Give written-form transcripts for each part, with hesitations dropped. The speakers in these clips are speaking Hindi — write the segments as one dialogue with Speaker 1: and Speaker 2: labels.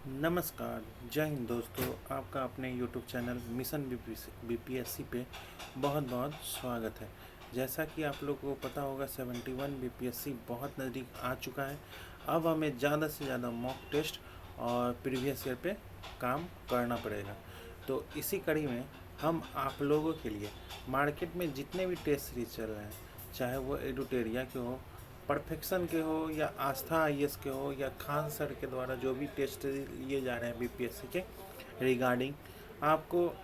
Speaker 1: नमस्कार, जय हिंद दोस्तों। आपका अपने यूट्यूब चैनल मिशन बीपीएससी पे बहुत बहुत स्वागत है। जैसा कि आप लोगों को पता होगा 71 बीपीएससी बहुत नज़दीक आ चुका है। अब हमें ज़्यादा से ज़्यादा मॉक टेस्ट और प्रीवियस ईयर पे काम करना पड़ेगा। तो इसी कड़ी में हम आप लोगों के लिए मार्केट में जितने भी टेस्ट सीरीज चल रहे हैं, चाहे वो एडुटेरिया के हो, परफेक्शन के हो, या आस्था आईएएस के हो, या खान सर के द्वारा जो भी टेस्ट लिए जा रहे हैं बीपीएससी के रिगार्डिंग, आपको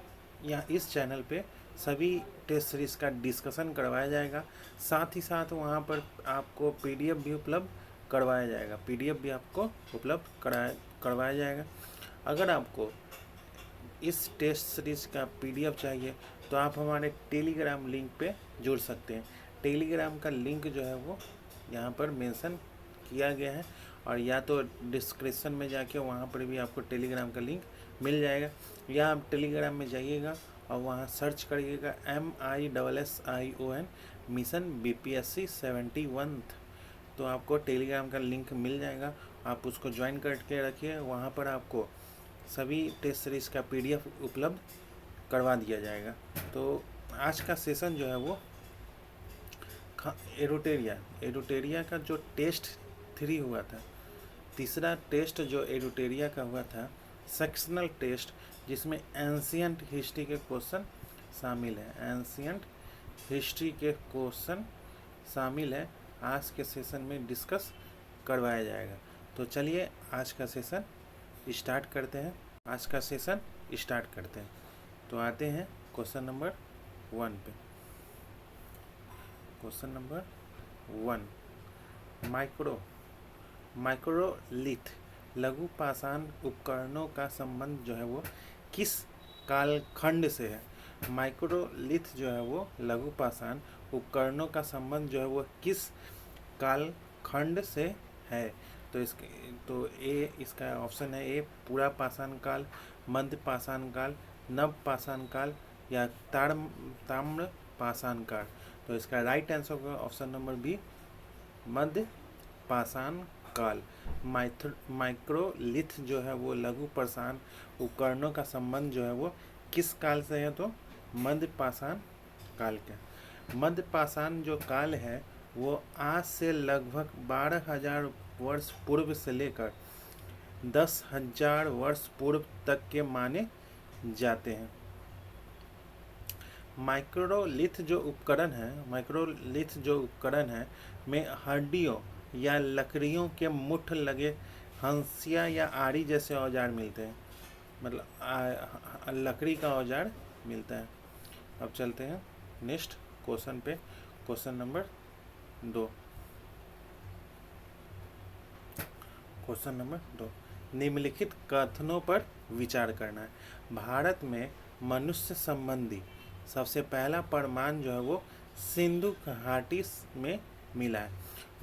Speaker 1: यहाँ इस चैनल पे सभी टेस्ट सीरीज का डिस्कशन करवाया जाएगा। साथ ही साथ वहाँ पर आपको पीडीएफ भी उपलब्ध करवाया जाएगा। पीडीएफ भी आपको उपलब्ध करवाया जाएगा। अगर आपको इस टेस्ट सीरीज का पीडीएफ चाहिए तो आप हमारे टेलीग्राम लिंक पे जुड़ सकते हैं। टेलीग्राम का लिंक जो है वो यहाँ पर मेंशन किया गया है, और या तो डिस्क्रिप्शन में जाके वहाँ पर भी आपको टेलीग्राम का लिंक मिल जाएगा, या आप टेलीग्राम में जाइएगा और वहाँ सर्च करिएगा MISSION मिशन BPSC 71, तो आपको टेलीग्राम का लिंक मिल जाएगा। आप उसको ज्वाइन करके रखिए। वहाँ पर आपको सभी टेस्ट सीरीज का पीडीएफ उपलब्ध करवा दिया जाएगा। तो आज का सेशन जो है वो एडुटेरिया का जो टेस्ट 3 हुआ था, तीसरा टेस्ट जो एडुटेरिया का हुआ था, सेक्शनल टेस्ट, जिसमें एंशियंट हिस्ट्री के क्वेश्चन शामिल है। एंशियंट हिस्ट्री के क्वेश्चन शामिल है, आज के सेशन में डिस्कस करवाया जाएगा। तो चलिए आज का सेशन स्टार्ट करते हैं। तो आते हैं क्वेश्चन नंबर 1 पे। क्वेश्चन नंबर 1, माइक्रोलिथ लघु पाषाण उपकरणों का संबंध जो है वो किस कालखंड से है। माइक्रोलिथ जो है वो लघु पाषाण उपकरणों का संबंध जो है वो किस कालखंड से है। तो इसका ऑप्शन है ए पूरा पाषाण काल, मध्य पाषाण काल, नव पाषाण काल, या ताम्र पाषाण काल। तो इसका राइट आंसर होगा ऑप्शन नंबर बी, मध्य पाषाण काल। माइक्रोलिथ जो है वो लघु पाषाण उपकरणों का संबंध जो है वो किस काल से है, तो मध्य पाषाण काल का। मध्य पाषाण जो काल है वो आज से लगभग 12,000 वर्ष पूर्व से लेकर 10,000 वर्ष पूर्व तक के माने जाते हैं। माइक्रोलिथ जो उपकरण है में हड्डियों या लकड़ियों के मुठ लगे हंसिया या आरी जैसे औजार मिलते हैं, मतलब लकड़ी का औजार मिलता है। अब चलते हैं नेक्स्ट क्वेश्चन पे। Question number 2। निम्नलिखित कथनों पर विचार करना है। भारत में मनुष्य संबंधी सबसे पहला प्रमाण जो है वो सिंधु घाटी में मिला है।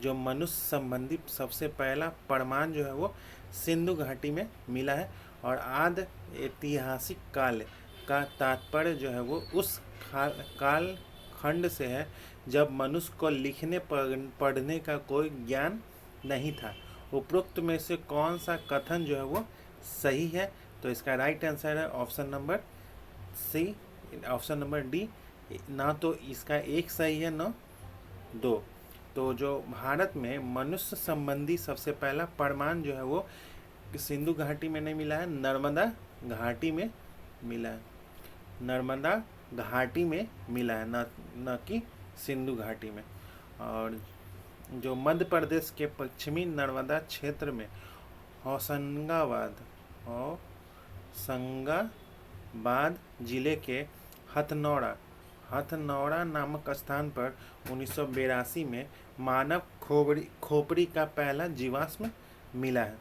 Speaker 1: जो मनुष्य संबंधी सबसे पहला प्रमाण जो है वो सिंधु घाटी में मिला है, और आदि ऐतिहासिक काल का तात्पर्य जो है वो उस काल खंड से है जब मनुष्य को लिखने पढ़ने का कोई ज्ञान नहीं था। उपरोक्त में से कौन सा कथन जो है वो सही है। तो इसका राइट आंसर है option number C, option number D. ना तो इसका एक सही है ना 2। तो जो भारत में मनुष्य संबंधी सबसे पहला प्रमाण जो है वो सिंधु घाटी में नहीं मिला है, नर्मदा घाटी में मिला है। नर्मदा घाटी में मिला है, न कि सिंधु घाटी में। और जो मध्य प्रदेश के पश्चिमी नर्मदा क्षेत्र में होशंगाबाद जिले के हथनौरा नामक स्थान पर 1982 में मानव खोपड़ी का पहला जीवाश्म मिला है।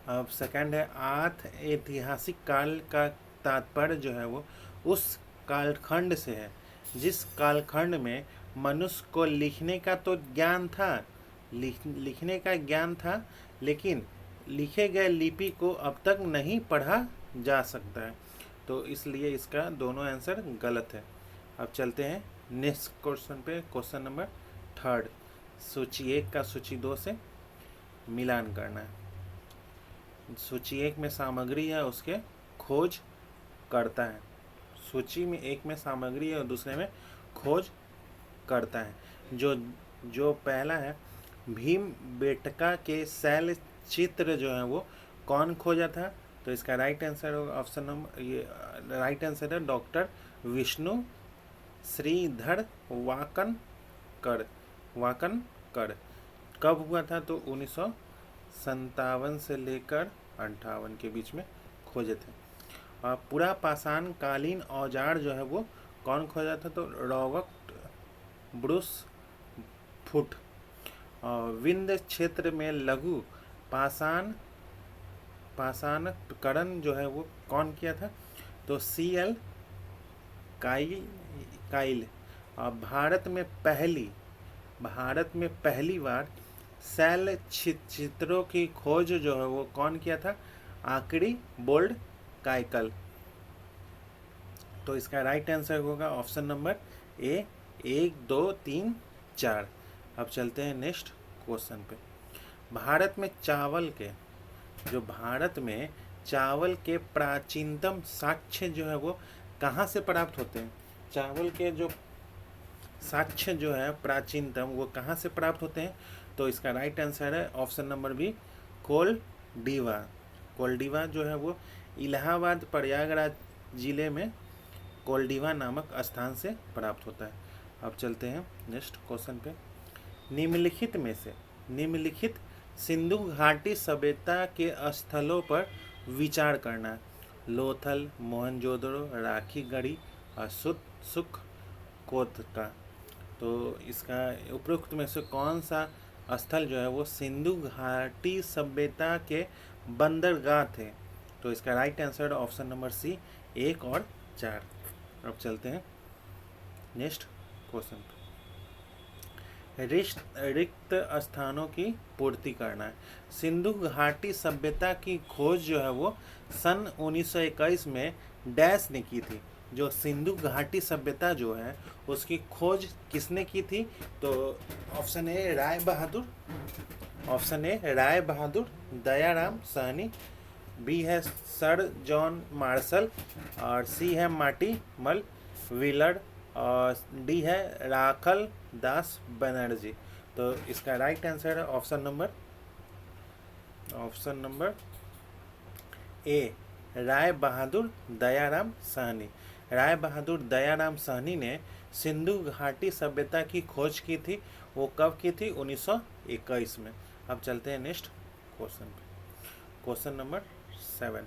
Speaker 1: अब सेकंड है, आठ ऐतिहासिक काल का तात्पर्य जो है वो उस कालखंड से है जिस कालखंड में मनुष्य को लिखने का तो ज्ञान था, लिखने का ज्ञान था, लेकिन लिखे गए लिपि को अब तक नहीं पढ़ा जा सकता है। तो इसलिए इसका दोनों आंसर गलत है। अब चलते हैं नेक्स्ट क्वेश्चन पे। क्वेश्चन नंबर 3, सूची 1 का सूची 2 से मिलान करना है। सूची एक में सामग्री है उसके खोज करता है। सूची में एक में सामग्री है और दूसरे में खोज करता है। जो पहला है, भीम बेटका के शैल चित्र जो है वो कौन खोजा था? तो इसका राइट आंसर होगा ऑप्शन नंबर, ये राइट आंसर है डॉक्टर विष्णु श्रीधर वाकनकर। कब हुआ था? तो 1957 से लेकर 58 के बीच में खोजे थे। पूरा पाषाण कालीन औजार जो है वो कौन खोजा था? तो रॉबर्ट ब्रूस फुट। विंध्य क्षेत्र में लघु पाषाणकरण जो है वो कौन किया था? तो CL काइल। भारत में पहली बार शैल चित्रों की खोज जो है वो कौन किया था? आर्किडी बोल्ड काइकल। तो इसका राइट आंसर होगा ऑप्शन नंबर ए, 1 2 3 4। अब चलते हैं नेक्स्ट क्वेश्चन पे। भारत में चावल के प्राचीनतम साक्ष्य जो है वो कहाँ से प्राप्त होते हैं? चावल के जो साक्ष्य जो है प्राचीनतम वो कहाँ से प्राप्त होते हैं? तो इसका राइट आंसर है ऑप्शन नंबर बी, कोल्डिवा जो है वो इलाहाबाद प्रयागराज जिले में कोल्डिवा नामक स्थान से प्राप्त होता है। अब चलते हैं नेक्स्ट क्वेश्चन पे। निम्नलिखित सिंधु घाटी सभ्यता के स्थलों पर विचार करना। लोथल, मोहनजोदड़ो, राखी गढ़ी और सुखकोटका। तो इसका उपरोक्त में से कौन सा स्थल जो है वो सिंधु घाटी सभ्यता के बंदरगाह थे? तो इसका right answer option number C, 1 और 4। अब चलते हैं नेक्स्ट क्वेश्चन पे। रिक्त स्थानों की पूर्ति करना है। सिंधु घाटी सभ्यता की खोज जो है वो सन 1921 में डैश ने की थी। जो सिंधु घाटी सभ्यता जो है उसकी खोज किसने की थी? तो option A Rai Bahadur Dayaram Sahni, B है सर जॉन मार्शल और सी है मार्टिमल विलर्ड और डी है राखल दास बनर्जी। तो इसका राइट आंसर है ऑप्शन नंबर ए, राय बहादुर दयाराम साहनी। राय बहादुर दयाराम साहनी ने सिंधु घाटी सभ्यता की खोज की थी। वो कब की थी? 1921 में। अब चलते हैं नेक्स्ट क्वेश्चन पे। Question number 7।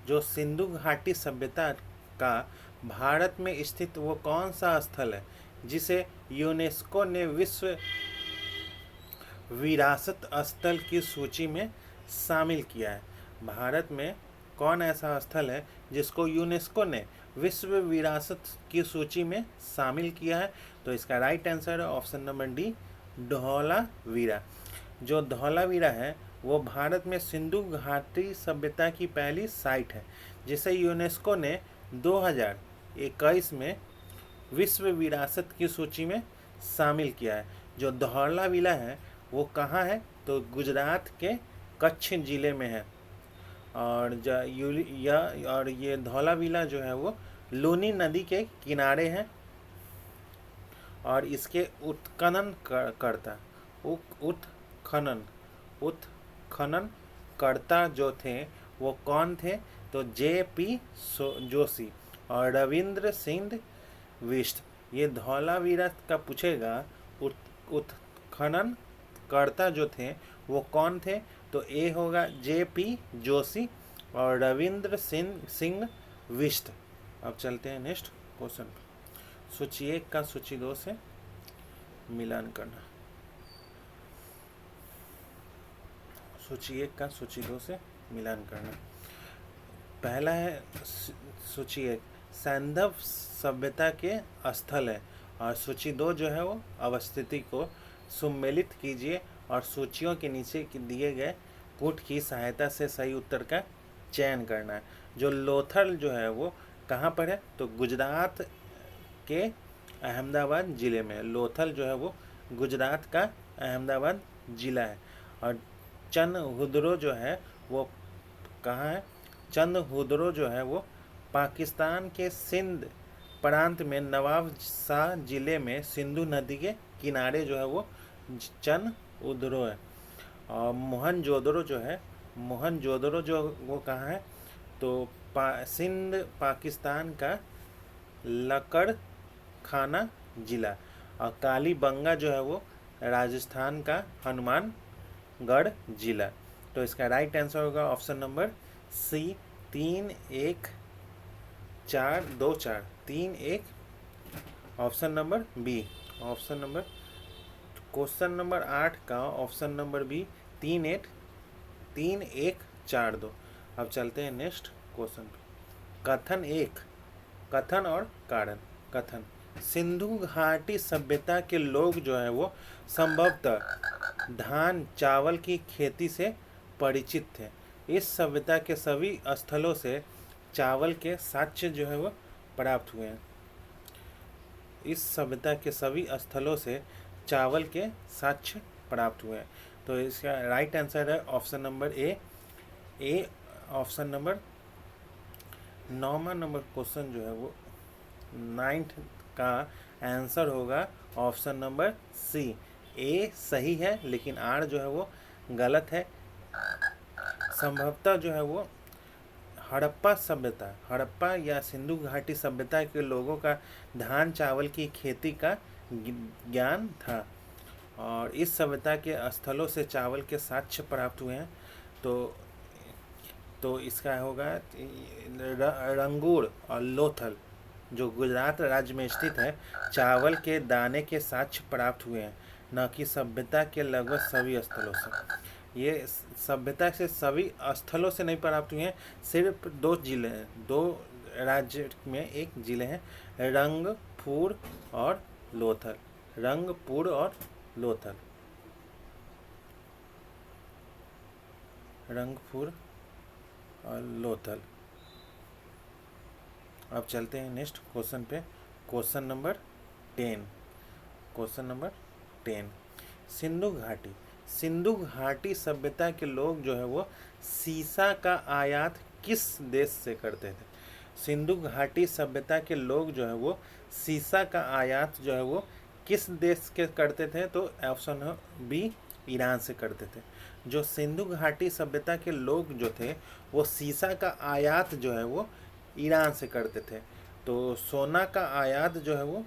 Speaker 1: जो सिंधु घाटी सभ्यता का भारत में स्थित वो कौन सा स्थल है जिसे यूनेस्को ने विश्व विरासत स्थल की सूची में शामिल किया है? भारत में कौन ऐसा स्थल है जिसको यूनेस्को ने विश्व विरासत की सूची में शामिल किया है? तो इसका राइट आंसर है ऑप्शन नंबर डी, धौलावीरा। जो धौलावीरा है वो भारत में सिंधु घाटी सभ्यता की पहली साइट है जिसे यूनेस्को ने 2021 में विश्व विरासत की सूची में शामिल किया है। जो धौलावीरा है वो कहाँ है? तो गुजरात के कच्छ जिले में है। और ये धौलावीरा जो है वो लूनी नदी के किनारे है और इसके उत्खनन करता जो थे वो कौन थे? तो JP जोशी और रविंद्र सिंह बिष्ट। ये धौलावीरा का पूछेगा उत्खनन करता जो थे वो कौन थे? तो ए होगा JP जोशी और रविंद्र सिंह बिष्ट। अब चलते हैं नेक्स्ट क्वेश्चन। सूची 1 का सूची 2 से मिलान करना। सूची 1 का सूची 2 से मिलान करना। पहला है सूची 1 सैंधव सभ्यता के स्थल है और सूची 2 जो है वो अवस्थिति को सम्मिलित कीजिए और सूचियों के नीचे दिए गए पुट की सहायता से सही उत्तर का चयन करना है। जो लोथल जो है वो कहाँ पर है? तो गुजरात के अहमदाबाद ज़िले में। लोथल जो है वो गुजरात का अहमदाबाद ज़िला है। और चंदहुदरो जो है वो कहाँ है? चंदहुदरो जो है वो पाकिस्तान के सिंध प्रांत में नवाब शाह जिले में सिंधु नदी के किनारे जो है वो चंदहुदरो है। और मोहनजोदड़ो जो है, मोहनजोदड़ो जो वो कहाँ है? तो सिंध पाकिस्तान का लकड़ खाना जिला। और कालीबंगा जो है वो राजस्थान का हनुमानगढ़ जिला। तो इसका राइट आंसर होगा option number C, 3-1-4-2-4, 3-1। Option number B, option number question number 8 का ऑप्शन नंबर बी 3-1-4-2। अब चलते हैं नेक्स्ट क्वेश्चन पे। कथन 1, कथन और कारण। कथन, सिंधु घाटी सभ्यता के लोग जो है वो संभवतः धान चावल की खेती से परिचित थे। इस सभ्यता के सभी स्थलों से चावल के साक्ष्य जो है वो प्राप्त हुए हैं। इस सभ्यता के सभी स्थलों से चावल के साक्ष्य प्राप्त हुए हैं। तो इसका राइट आंसर है option number A. Option number 9वां नंबर क्वेश्चन जो है वो 9th का आंसर होगा ऑप्शन नंबर सी। ए सही है लेकिन आर जो है वो गलत है। संभवतः जो है वो हड़प्पा सभ्यता, हड़प्पा या सिंधु घाटी सभ्यता के लोगों का धान चावल की खेती का ज्ञान था और इस सभ्यता के स्थलों से चावल के साक्ष्य प्राप्त हुए हैं। तो इसका होगा रंगूर और लोथल जो गुजरात राज्य में स्थित है, चावल के दाने के साक्ष्य प्राप्त हुए हैं, न कि सभ्यता के लगभग सभी स्थलों से। ये सभ्यता से सभी स्थलों से नहीं प्राप्त हुए हैं, सिर्फ 2 जिले हैं, 2 राज्य में एक जिले हैं, रंगपुर और लोथल। रंगपुर और लोथल, रंगपुर और लोथल। अब चलते हैं नेक्स्ट क्वेश्चन पे। Question number 10, question number 10, Sindhu घाटी, सिंधु घाटी सभ्यता के लोग जो है वो सीसा का आयात किस देश से करते थे? सिंधु घाटी सभ्यता के लोग जो है वो सीसा का आयात जो है वो किस देश के करते थे? तो ऑप्शन है बी, ईरान से करते थे। जो सिंधु घाटी सभ्यता के लोग जो थे वो सीसा का आयात जो है वो ईरान से करते थे। तो सोना का आयात जो है वो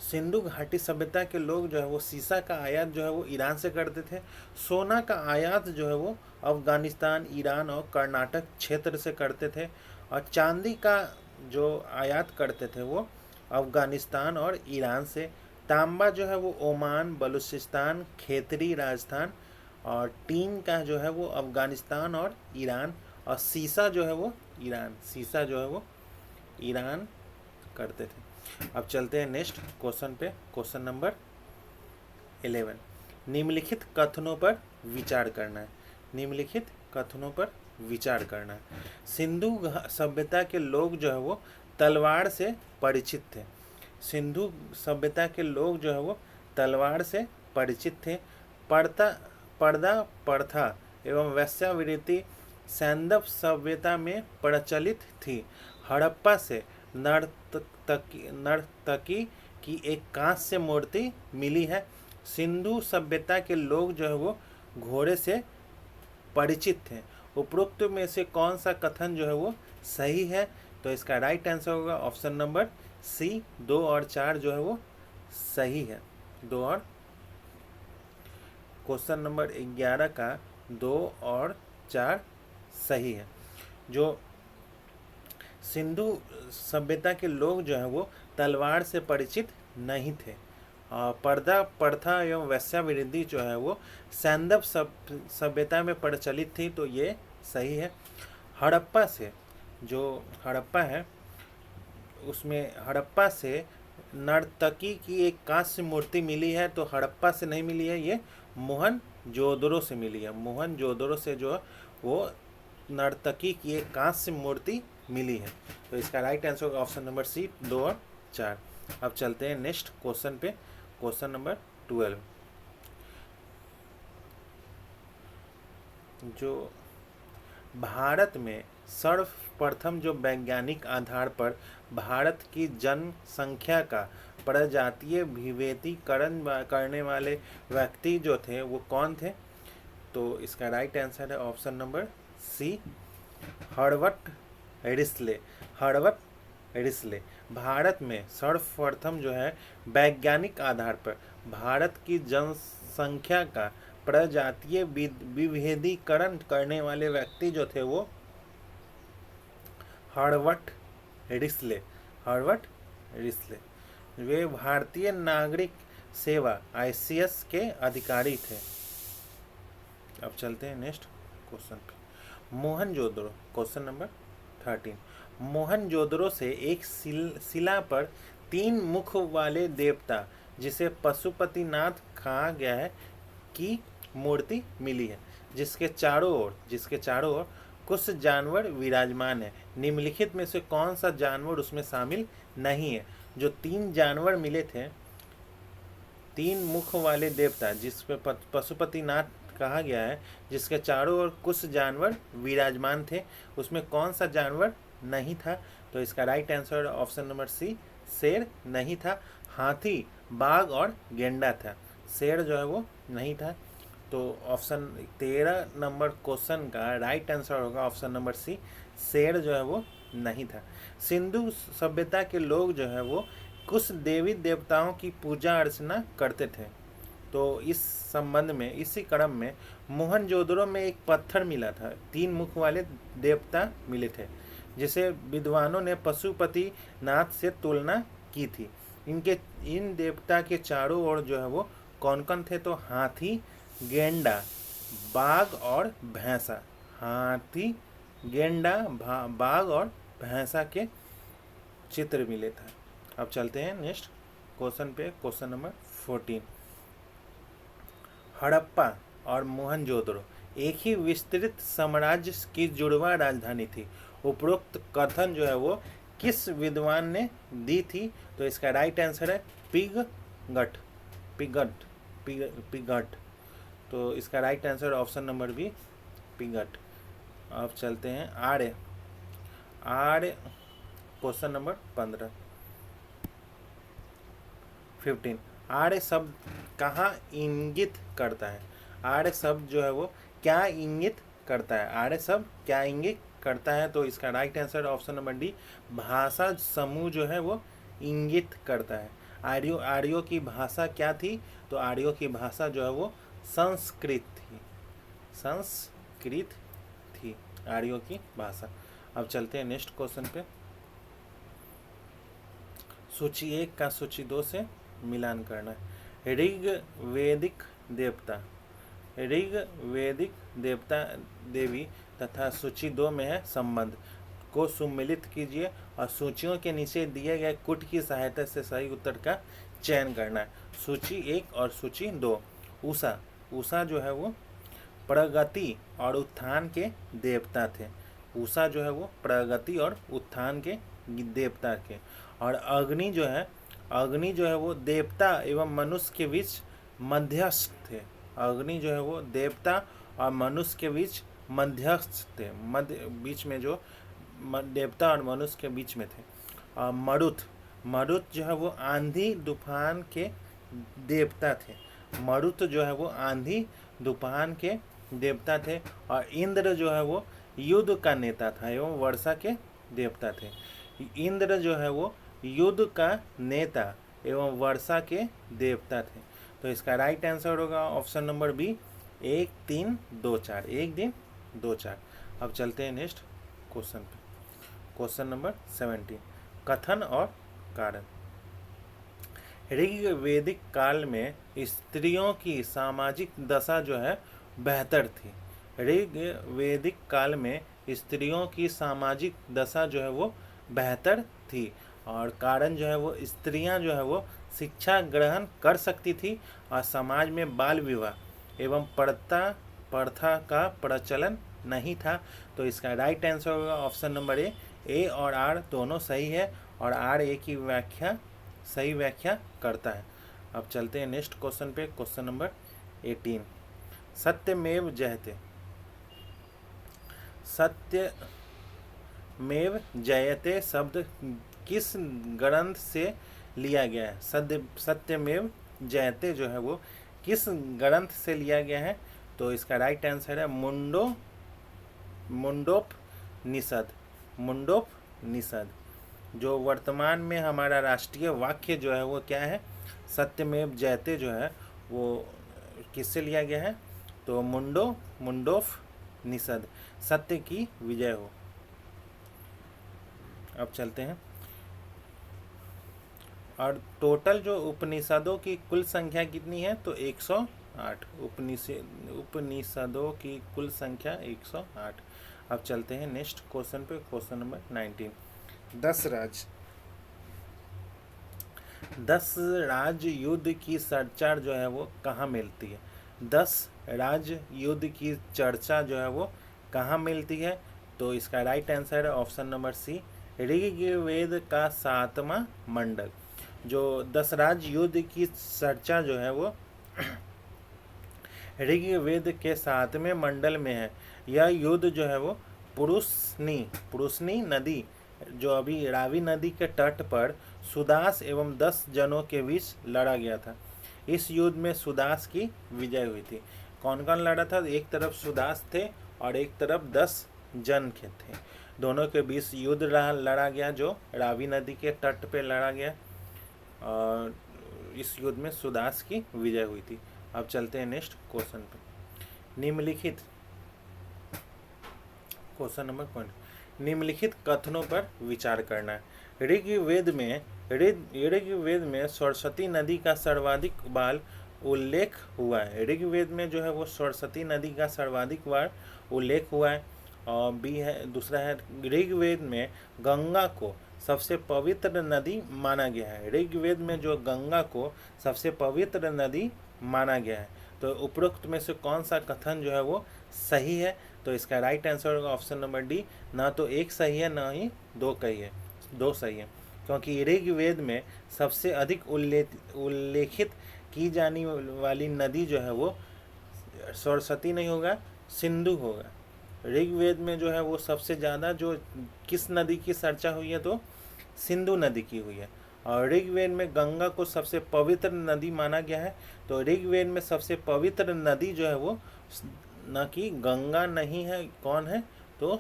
Speaker 1: सिंधु घाटी सभ्यता के लोग जो है वो सीसा का आयात जो है वो ईरान से करते थे। सोना का आयात जो है वो अफगानिस्तान, ईरान और कर्नाटक क्षेत्र से करते थे। और चांदी का जो आयात करते थे वो अफगानिस्तान और ईरान से। तांबा जो है वो ओमान, बलूचिस्तान, खेतरी राजस्थान। और टीन का जो है वो अफगानिस्तान और ईरान। और सीसा जो है वो ईरान, सीसा जो है वो ईरान करते थे। अब चलते हैं नेक्स्ट क्वेश्चन पे। क्वेश्चन नंबर 11, निम्नलिखित कथनों पर विचार करना है। निम्नलिखित कथनों पर विचार करना है। सिंधु सभ्यता के लोग जो है वो तलवार से परिचित थे। सिंधु सभ्यता के लोग जो है वो तलवार से परिचित थे। पर्दा प्रथा एवं वेश्यावृत्ति सैंदव सभ्यता में प्रचलित थी। हड़प्पा से नर्तकी की एक कांस्य मूर्ति मिली है। सिंधु सभ्यता के लोग जो है वो घोड़े से परिचित थे। उपरोक्त में से कौन सा कथन जो है वो सही है? तो इसका राइट आंसर होगा ऑप्शन नंबर सी, 2 और 4 जो है वो सही है। 2 और क्वेश्चन नंबर 11 का 2 और 4 सही है। जो सिंधु सभ्यता के लोग जो है वो तलवार से परिचित नहीं थे। पर्दा प्रथा एवं वेश्यावृत्ति जो है वो सैंदव सभ्यता में प्रचलित थी, तो ये सही है। हड़प्पा से, जो हड़प्पा है उसमें हड़प्पा से नर्तकी की एक कांस्य मूर्ति मिली है, तो हड़प्पा से नहीं मिली है, ये मोहनजोदड़ो से मिली है। मोहनजोदड़ो से जो वो नर्तकी की एक कांस्य मूर्ति मिली है। तो इसका राइट आंसर होगा ऑप्शन नंबर सी, 2 और 4। अब चलते हैं नेक्स्ट क्वेश्चन पे। क्वेश्चन नंबर 12, जो भारत में सर्वप्रथम जो वैज्ञानिक आधार पर भारत की जनसंख्या का प्रजातीय विभेदीकरण करने वाले व्यक्ति जो थे वो कौन थे? तो इसका राइट आंसर है option number C, Herbert Risley. Herbert Risley Bharat में सर्वप्रथम जो है वैज्ञानिक आधार पर भारत की जनसंख्या का प्रजातीय विभेदीकरण करने वाले व्यक्ति जो थे वो हर्बर्ट रिस्ले। हर्बर्ट रिस्ले वे भारतीय नागरिक सेवा ICS के अधिकारी थे। अब चलते हैं नेक्स्ट क्वेश्चन पे। Mohenjodaro, question number 13। मोहनजोदड़ो से एक शिला पर 3 मुख वाले देवता जिसे पशुपतिनाथ कहा गया है की मूर्ति मिली है, जिसके चारों ओर कुछ जानवर विराजमान है। निम्नलिखित में से कौन सा जानवर उसमें शामिल नहीं है? जो 3 जानवर मिले थे, 3 मुख वाले देवता जिस पे पशुपतिनाथ कहा गया है, जिसके चारों ओर कुछ जानवर विराजमान थे, उसमें कौन सा जानवर नहीं था? तो इसका right answer option number C, शेर नहीं था। हाथी, बाघ और गेंडा था। शेर जो है वो नहीं था। तो ऑप्शन 13 नंबर क्वेश्चन का राइट आंसर होगा ऑप्शन नंबर सी, शेर जो है वो नहीं था। सिंधु सभ्यता के लोग जो है वो कुछ देवी देवताओं की पूजा अर्चना करते थे। तो इस संबंध में, इसी क्रम में मोहनजोदड़ो में एक पत्थर मिला था, 3 मुख वाले देवता मिले थे, जिसे विद्वानों ने पशुपतिनाथ से तुलना की थी। इन देवता के चारों ओर जो है वो कौन कौन थे? तो हाथी, गेंडा, बाघ और भैंसा। हाथी, गेंडा, बाघ और भैंसा के चित्र मिले थे। अब चलते हैं नेक्स्ट क्वेश्चन पे, क्वेश्चन नंबर 14। हड़प्पा और मोहनजोदड़ो एक ही विस्तृत साम्राज्य की जुड़वा राजधानी थी। उपरोक्त कथन जो है वो किस विद्वान ने दी थी? तो इसका राइट आंसर है पिगट। तो इसका right answer option number B, Piggott. अब चलते हैं आर्य। Question number 15। आर्य शब्द कहाँ इंगित करता है? आर्य शब्द जो है वो क्या इंगित करता है? आर्य शब्द क्या इंगित करता है? तो इसका right answer option number D, भाषा समूह जो है वो इंगित करता है। आर्यों की भाषा क्या थी? तो आर्यों की भाषा जो है वो संस्कृत थी आर्यों की भाषा। अब चलते हैं नेक्स्ट क्वेश्चन पे। सूची 1 का सूची 2 से मिलान करना है। ऋग्वेदिक देवता देवी तथा सूची 2 में है संबंध को सम्मिलित कीजिए और सूचियों के नीचे दिए गए कुट की सहायता से सही उत्तर का चयन करना है। सूची 1 और सूची 2। उषा जो है वो प्रगति और उत्थान के देवता थे। उषा जो है वो प्रगति और उत्थान के देवता के। और अग्नि जो है वो देवता एवं मनुष्य के बीच मध्यस्थ थे। अग्नि जो है वो देवता और मनुष्य के बीच मध्यस्थ थे, बीच में जो देवता और मनुष्य के बीच में थे। और मरुत जो है वो आंधी तूफान के देवता थे। मरुत जो है वो आंधी तूफान के देवता थे। और इंद्र जो है वो युद्ध का नेता था एवं वर्षा के देवता थे। इंद्र जो है वो युद्ध का नेता एवं वर्षा के देवता थे। तो इसका राइट आंसर होगा ऑप्शन नंबर बी, 1 3 2 4। 1 3 2 4। अब चलते हैं नेक्स्ट क्वेश्चन पे, क्वेश्चन नंबर 17। कथन और कारण। ऋग्वेदिक काल में स्त्रियों की सामाजिक दशा जो है बेहतर थी। ऋग्वेदिक काल में स्त्रियों की सामाजिक दशा जो है वो बेहतर थी। और कारण जो है वो स्त्रियां जो है वो शिक्षा ग्रहण कर सकती थी और समाज में बाल विवाह एवं प्रथा का प्रचलन नहीं था। तो इसका राइट आंसर होगा ऑप्शन नंबर ए और आर दोनों सही है और आर ए की सही व्याख्या करता है। अब चलते हैं नेक्स्ट क्वेश्चन पे, क्वेश्चन नंबर 18। सत्यमेव जयते सत्यमेव जयते शब्द किस ग्रंथ से लिया गया है? सत्यमेव जयते जो है वो किस ग्रंथ से लिया गया है? तो इसका राइट आंसर है मुंडोपनिषद। मुंडोपनिषद जो वर्तमान में हमारा राष्ट्रीय वाक्य जो है वो क्या है? सत्यमेव जयते जो है वो किससे लिया गया है? तो मुंडोपनिषद, सत्य की विजय हो। अब चलते हैं, और टोटल जो उपनिषदों की कुल संख्या कितनी है? तो 108। उपनिषदों की कुल संख्या 108। अब चलते हैं नेक्स्ट क्वेश्चन पे, क्वेश्चन नंबर 19। 10 राज्य युद्ध की चर्चा जो है वो कहाँ मिलती है? 10 राज्य युद्ध की चर्चा जो है वो कहाँ मिलती है? तो इसका राइट आंसर है ऑप्शन नंबर सी, ऋग्वेद का 7वां मंडल। जो 10 राज्य युद्ध की चर्चा जो है वो ऋग्वेद के 7वें मंडल में है। यह युद्ध जो है वो पुरुषनी नदी, जो अभी रावी नदी के तट पर सुदास एवं 10 जनों के बीच लड़ा गया था। इस युद्ध में सुदास की विजय हुई थी। कौन कौन लड़ा था? एक तरफ सुदास थे और एक तरफ 10 जन के थे। दोनों के बीच युद्ध लड़ा गया, जो रावी नदी के तट पे लड़ा गया, और इस युद्ध में सुदास की विजय हुई थी। अब चलते हैं नेक्स्ट क्वेश्चन पे। निम्नलिखित क्वेश्चन नंबर 1, निम्नलिखित कथनों पर विचार करना है। ऋग्वेद में सरस्वती नदी का सर्वाधिक बार उल्लेख हुआ है। ऋग्वेद में जो है वो सरस्वती नदी का सर्वाधिक बार उल्लेख हुआ है। और बी है, दूसरा है, ऋग्वेद में गंगा को सबसे पवित्र नदी माना गया है। ऋग्वेद में जो गंगा को सबसे पवित्र नदी माना गया है। तो उपरोक्त में से कौन सा कथन जो है वो सही है? तो इसका राइट आंसर होगा ऑप्शन नंबर डी, ना तो एक सही है ना ही दो सही है। क्योंकि ऋग्वेद में सबसे अधिक उल्लेखित की जाने वाली नदी जो है वो सरस्वती नहीं होगा, सिंधु होगा। ऋग्वेद में जो है वो सबसे ज़्यादा जो किस नदी की चर्चा हुई है? तो सिंधु नदी की हुई है। और ऋग्वेद में गंगा को सबसे पवित्र नदी माना गया है। तो ऋग्वेद में सबसे पवित्र नदी जो है वो न कि गंगा नहीं है, कौन है? तो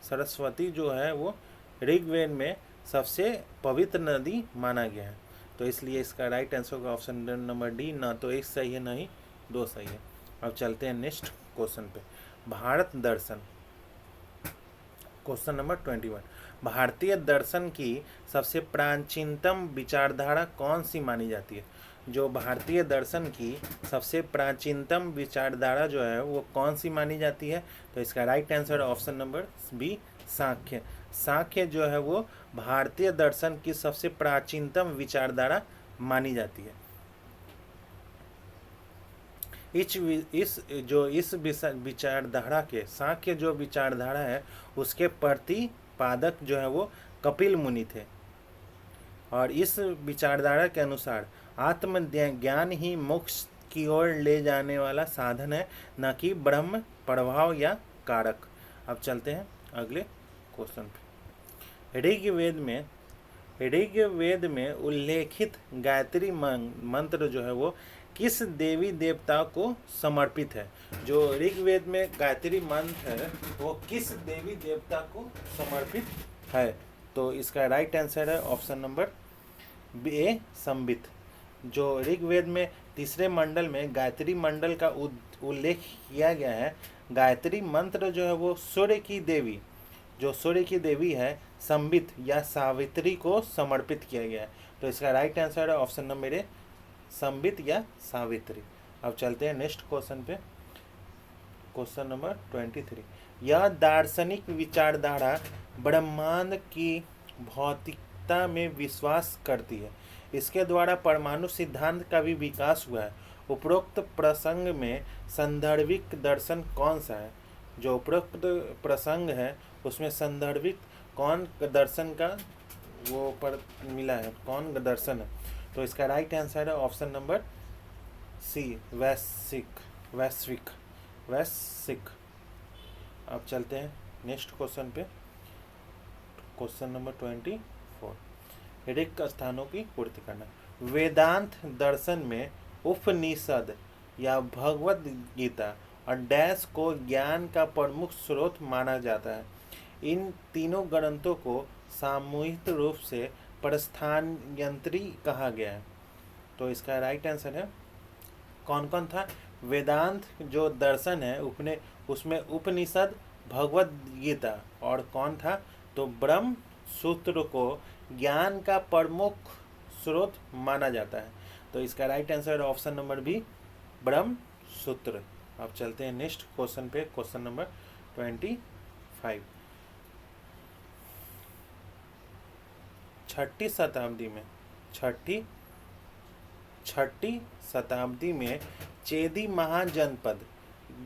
Speaker 1: सरस्वती जो है वो ऋग्वेद में सबसे पवित्र नदी माना गया है। तो इसलिए इसका राइट आंसर होगा ऑप्शन नंबर डी, ना तो एक सही है ना ही दो सही है। अब चलते हैं नेक्स्ट क्वेश्चन पे। भारत दर्शन, क्वेश्चन नंबर 21। भारतीय दर्शन की सबसे प्राचीनतम विचारधारा कौन सी मानी जाती है? जो भारतीय दर्शन की सबसे प्राचीनतम विचारधारा जो है वो कौन सी मानी जाती है? तो इसका right answer option number B, Samkhya. Samkhya जो है वो भारतीय दर्शन की सबसे प्राचीनतम विचारधारा मानी जाती है। इस विचारधारा के, सांख्य जो विचारधारा है उसके प्रतिपादक जो है वो कपिल मुनि थे। और इस विचारधारा के अनुसार आत्मज्ञान ही मोक्ष की ओर ले जाने वाला साधन है, न कि ब्रह्म प्रभाव या कारक। अब चलते हैं अगले क्वेश्चन पे। ऋग्वेद में उल्लेखित गायत्री मंत्र जो है वो किस देवी देवता को समर्पित है? जो ऋग्वेद में गायत्री मंत्र है वो किस देवी देवता को समर्पित है? तो इसका राइट आंसर है ऑप्शन नंबर ए, संबित। जो ऋग्वेद में तीसरे मंडल में गायत्री मंडल का उल्लेख किया गया है, गायत्री मंत्र जो है वो सूर्य की देवी, जो सूर्य की देवी है संबित या सावित्री को समर्पित किया गया है। तो इसका राइट आंसर है ऑप्शन नंबर ए, संबित या सावित्री। अब चलते हैं नेक्स्ट क्वेश्चन पे, क्वेश्चन नंबर 23। यह दार्शनिक विचारधारा ब्रह्मांड की भौतिकता में विश्वास करती है। इसके द्वारा परमाणु सिद्धांत का भी विकास हुआ है। उपरोक्त प्रसंग में संदर्भिक दर्शन कौन सा है? जो उपरोक्त प्रसंग है उसमें संदर्भिक कौन दर्शन का वो पर मिला है, कौन दर्शन है? तो इसका राइट आंसर है ऑप्शन नंबर सी, वैश्विक। अब चलते हैं नेक्स्ट क्वेश्चन पे। क्वेश्चन नंबर 24, रिक्त स्थानों की पूर्ति करना। वेदांत दर्शन में उपनिषद या भगवद गीता और डैश को ज्ञान का प्रमुख स्रोत माना जाता है। इन तीनों ग्रंथों को सामूहिक रूप से प्रस्थानयंत्री कहा गया है। तो इसका राइट आंसर है, कौन कौन था? वेदांत जो दर्शन है उपने उसमें उपनिषद, भगवद गीता और कौन था? तो ब्रह्म सूत्र को ज्ञान का प्रमुख स्रोत माना जाता है। तो इसका right answer option number B, Brahma Sutra. अब चलते हैं नेक्स्ट क्वेश्चन पे। क्वेश्चन नंबर 25, छठी शताब्दी में चेदी महाजनपद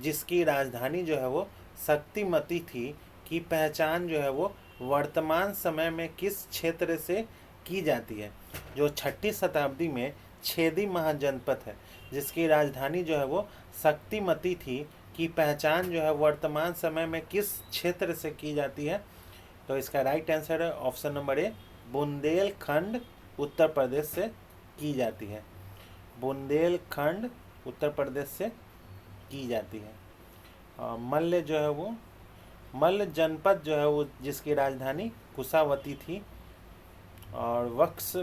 Speaker 1: जिसकी राजधानी जो है वो शक्तिमती थी की पहचान जो है वो वर्तमान समय में किस क्षेत्र से की जाती है? जो छठी शताब्दी में छेदी महाजनपद है जिसकी राजधानी जो है वो शक्तिमती थी की पहचान जो है वर्तमान समय में किस क्षेत्र से की जाती है? तो इसका राइट आंसर है ऑप्शन नंबर ए, बुंदेलखंड उत्तर प्रदेश से की जाती है। बुंदेलखंड उत्तर प्रदेश से की जाती है। मल्ल जो है वो मल्ल जनपद जो है वो जिसकी राजधानी कुशावती थी और वक्स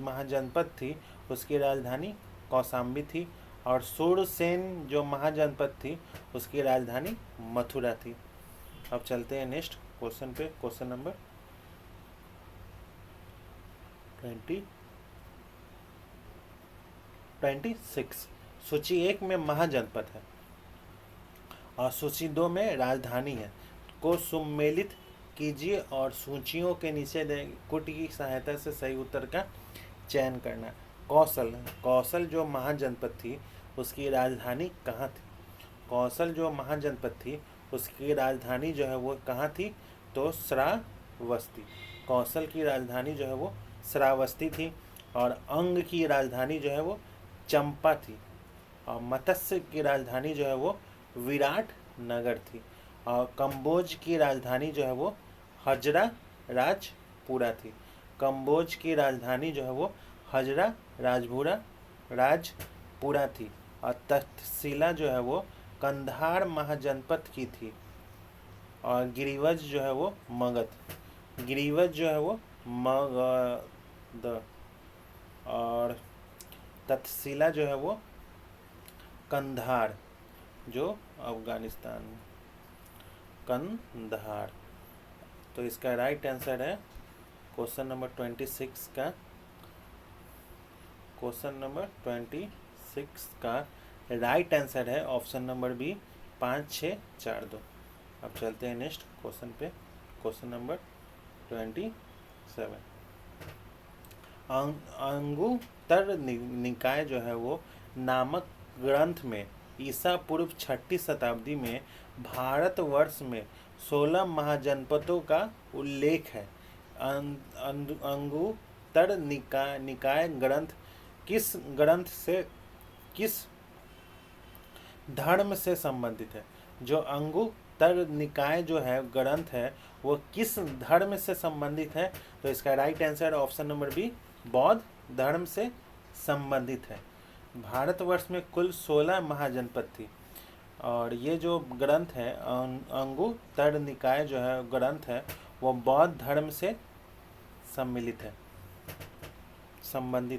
Speaker 1: महाजनपद थी उसकी राजधानी कौशाम्बी थी और सूरसेन जो महाजनपद थी उसकी राजधानी मथुरा थी। अब चलते हैं नेक्स्ट क्वेश्चन पे। क्वेश्चन नंबर 26, सूची 1 में महाजनपद है और सूची 2 में राजधानी है को सम्मिलित कीजिए और सूचियों के नीचे कुट की सहायता से सही उत्तर का चयन करना। कौशल जो महाजनपद थी उसकी राजधानी कहाँ थी? कौशल जो महाजनपद थी उसकी राजधानी जो है वो कहाँ थी? तो श्रावस्ती। कौशल की राजधानी जो है वो श्रावस्ती थी और अंग की राजधानी जो है वो चंपा थी और मत्स्य की राजधानी जो है वो विराट नगर थी और कंबोज की राजधानी जो है वो हजरा राजपुरा थी। कंबोज की राजधानी जो है वो हजरा राजपुरा थी और तक्षशिला जो है वो कंधार महाजनपद की थी और गिरिवज जो है वो मगध। गिरिवज जो है वो मगध और तक्षशिला जो है वो कंधार जो अफगानिस्तान में, कंधार। तो इसका राइट आंसर है क्वेश्चन नंबर 26 का। क्वेश्चन नंबर 26 का राइट आंसर है ऑप्शन नंबर बी, 5, 6, 4, 2। अब चलते हैं नेक्स्ट क्वेश्चन पे। क्वेश्चन नंबर 27, अंगुत्तर निकाय जो है वो नामक ग्रंथ में ईसा पूर्व छठी शताब्दी में भारतवर्ष में 16 महाजनपदों का उल्लेख है। अंगुत्तर निकाय ग्रंथ किस धर्म से संबंधित है? जो अंगुत्तर निकाय जो है ग्रंथ है वो किस धर्म से संबंधित है? तो इसका right answer option number B, बौद्ध धर्म से संबंधित है। भारतवर्ष में कुल 16 महाजनपद थी और ये जो ग्रंथ है अंगुत्तर निकाय जो है ग्रंथ है वो बौद्ध धर्म से संबंधित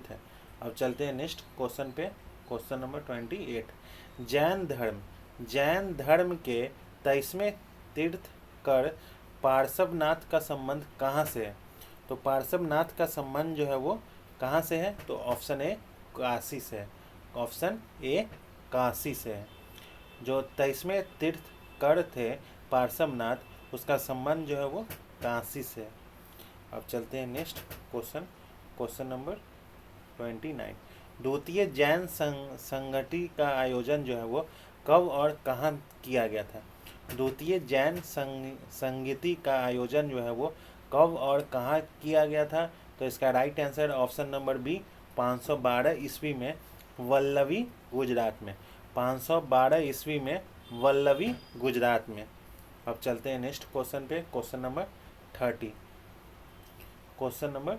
Speaker 1: है। अब चलते हैं नेक्स्ट क्वेश्चन पे। क्वेश्चन नंबर 28, जैन धर्म के 23वें तीर्थकर पार्श्वनाथ का संबंध कहाँ से है? तो पार्श्वनाथ का संबंध जो है वो कहाँ से है? तो ऑप्शन ए, काशी से है। ऑप्शन ए, काशी से है। जो 23वें तीर्थकर थे पार्श्वनाथ, उसका संबंध जो है वो काशी से है। अब चलते हैं नेक्स्ट क्वेश्चन। क्वेश्चन नंबर 29, द्वितीय जैन संगति का आयोजन जो है वो कब और कहाँ किया गया था? द्वितीय जैन संगति का आयोजन जो है वो कब और कहाँ किया गया था? तो इसका right answer option number B, 512 ईस्वी में वल्लवी गुजरात में। 512 ईस्वी में वल्लभी गुजरात में। अब चलते हैं नेक्स्ट क्वेश्चन पे, क्वेश्चन नंबर 30। क्वेश्चन नंबर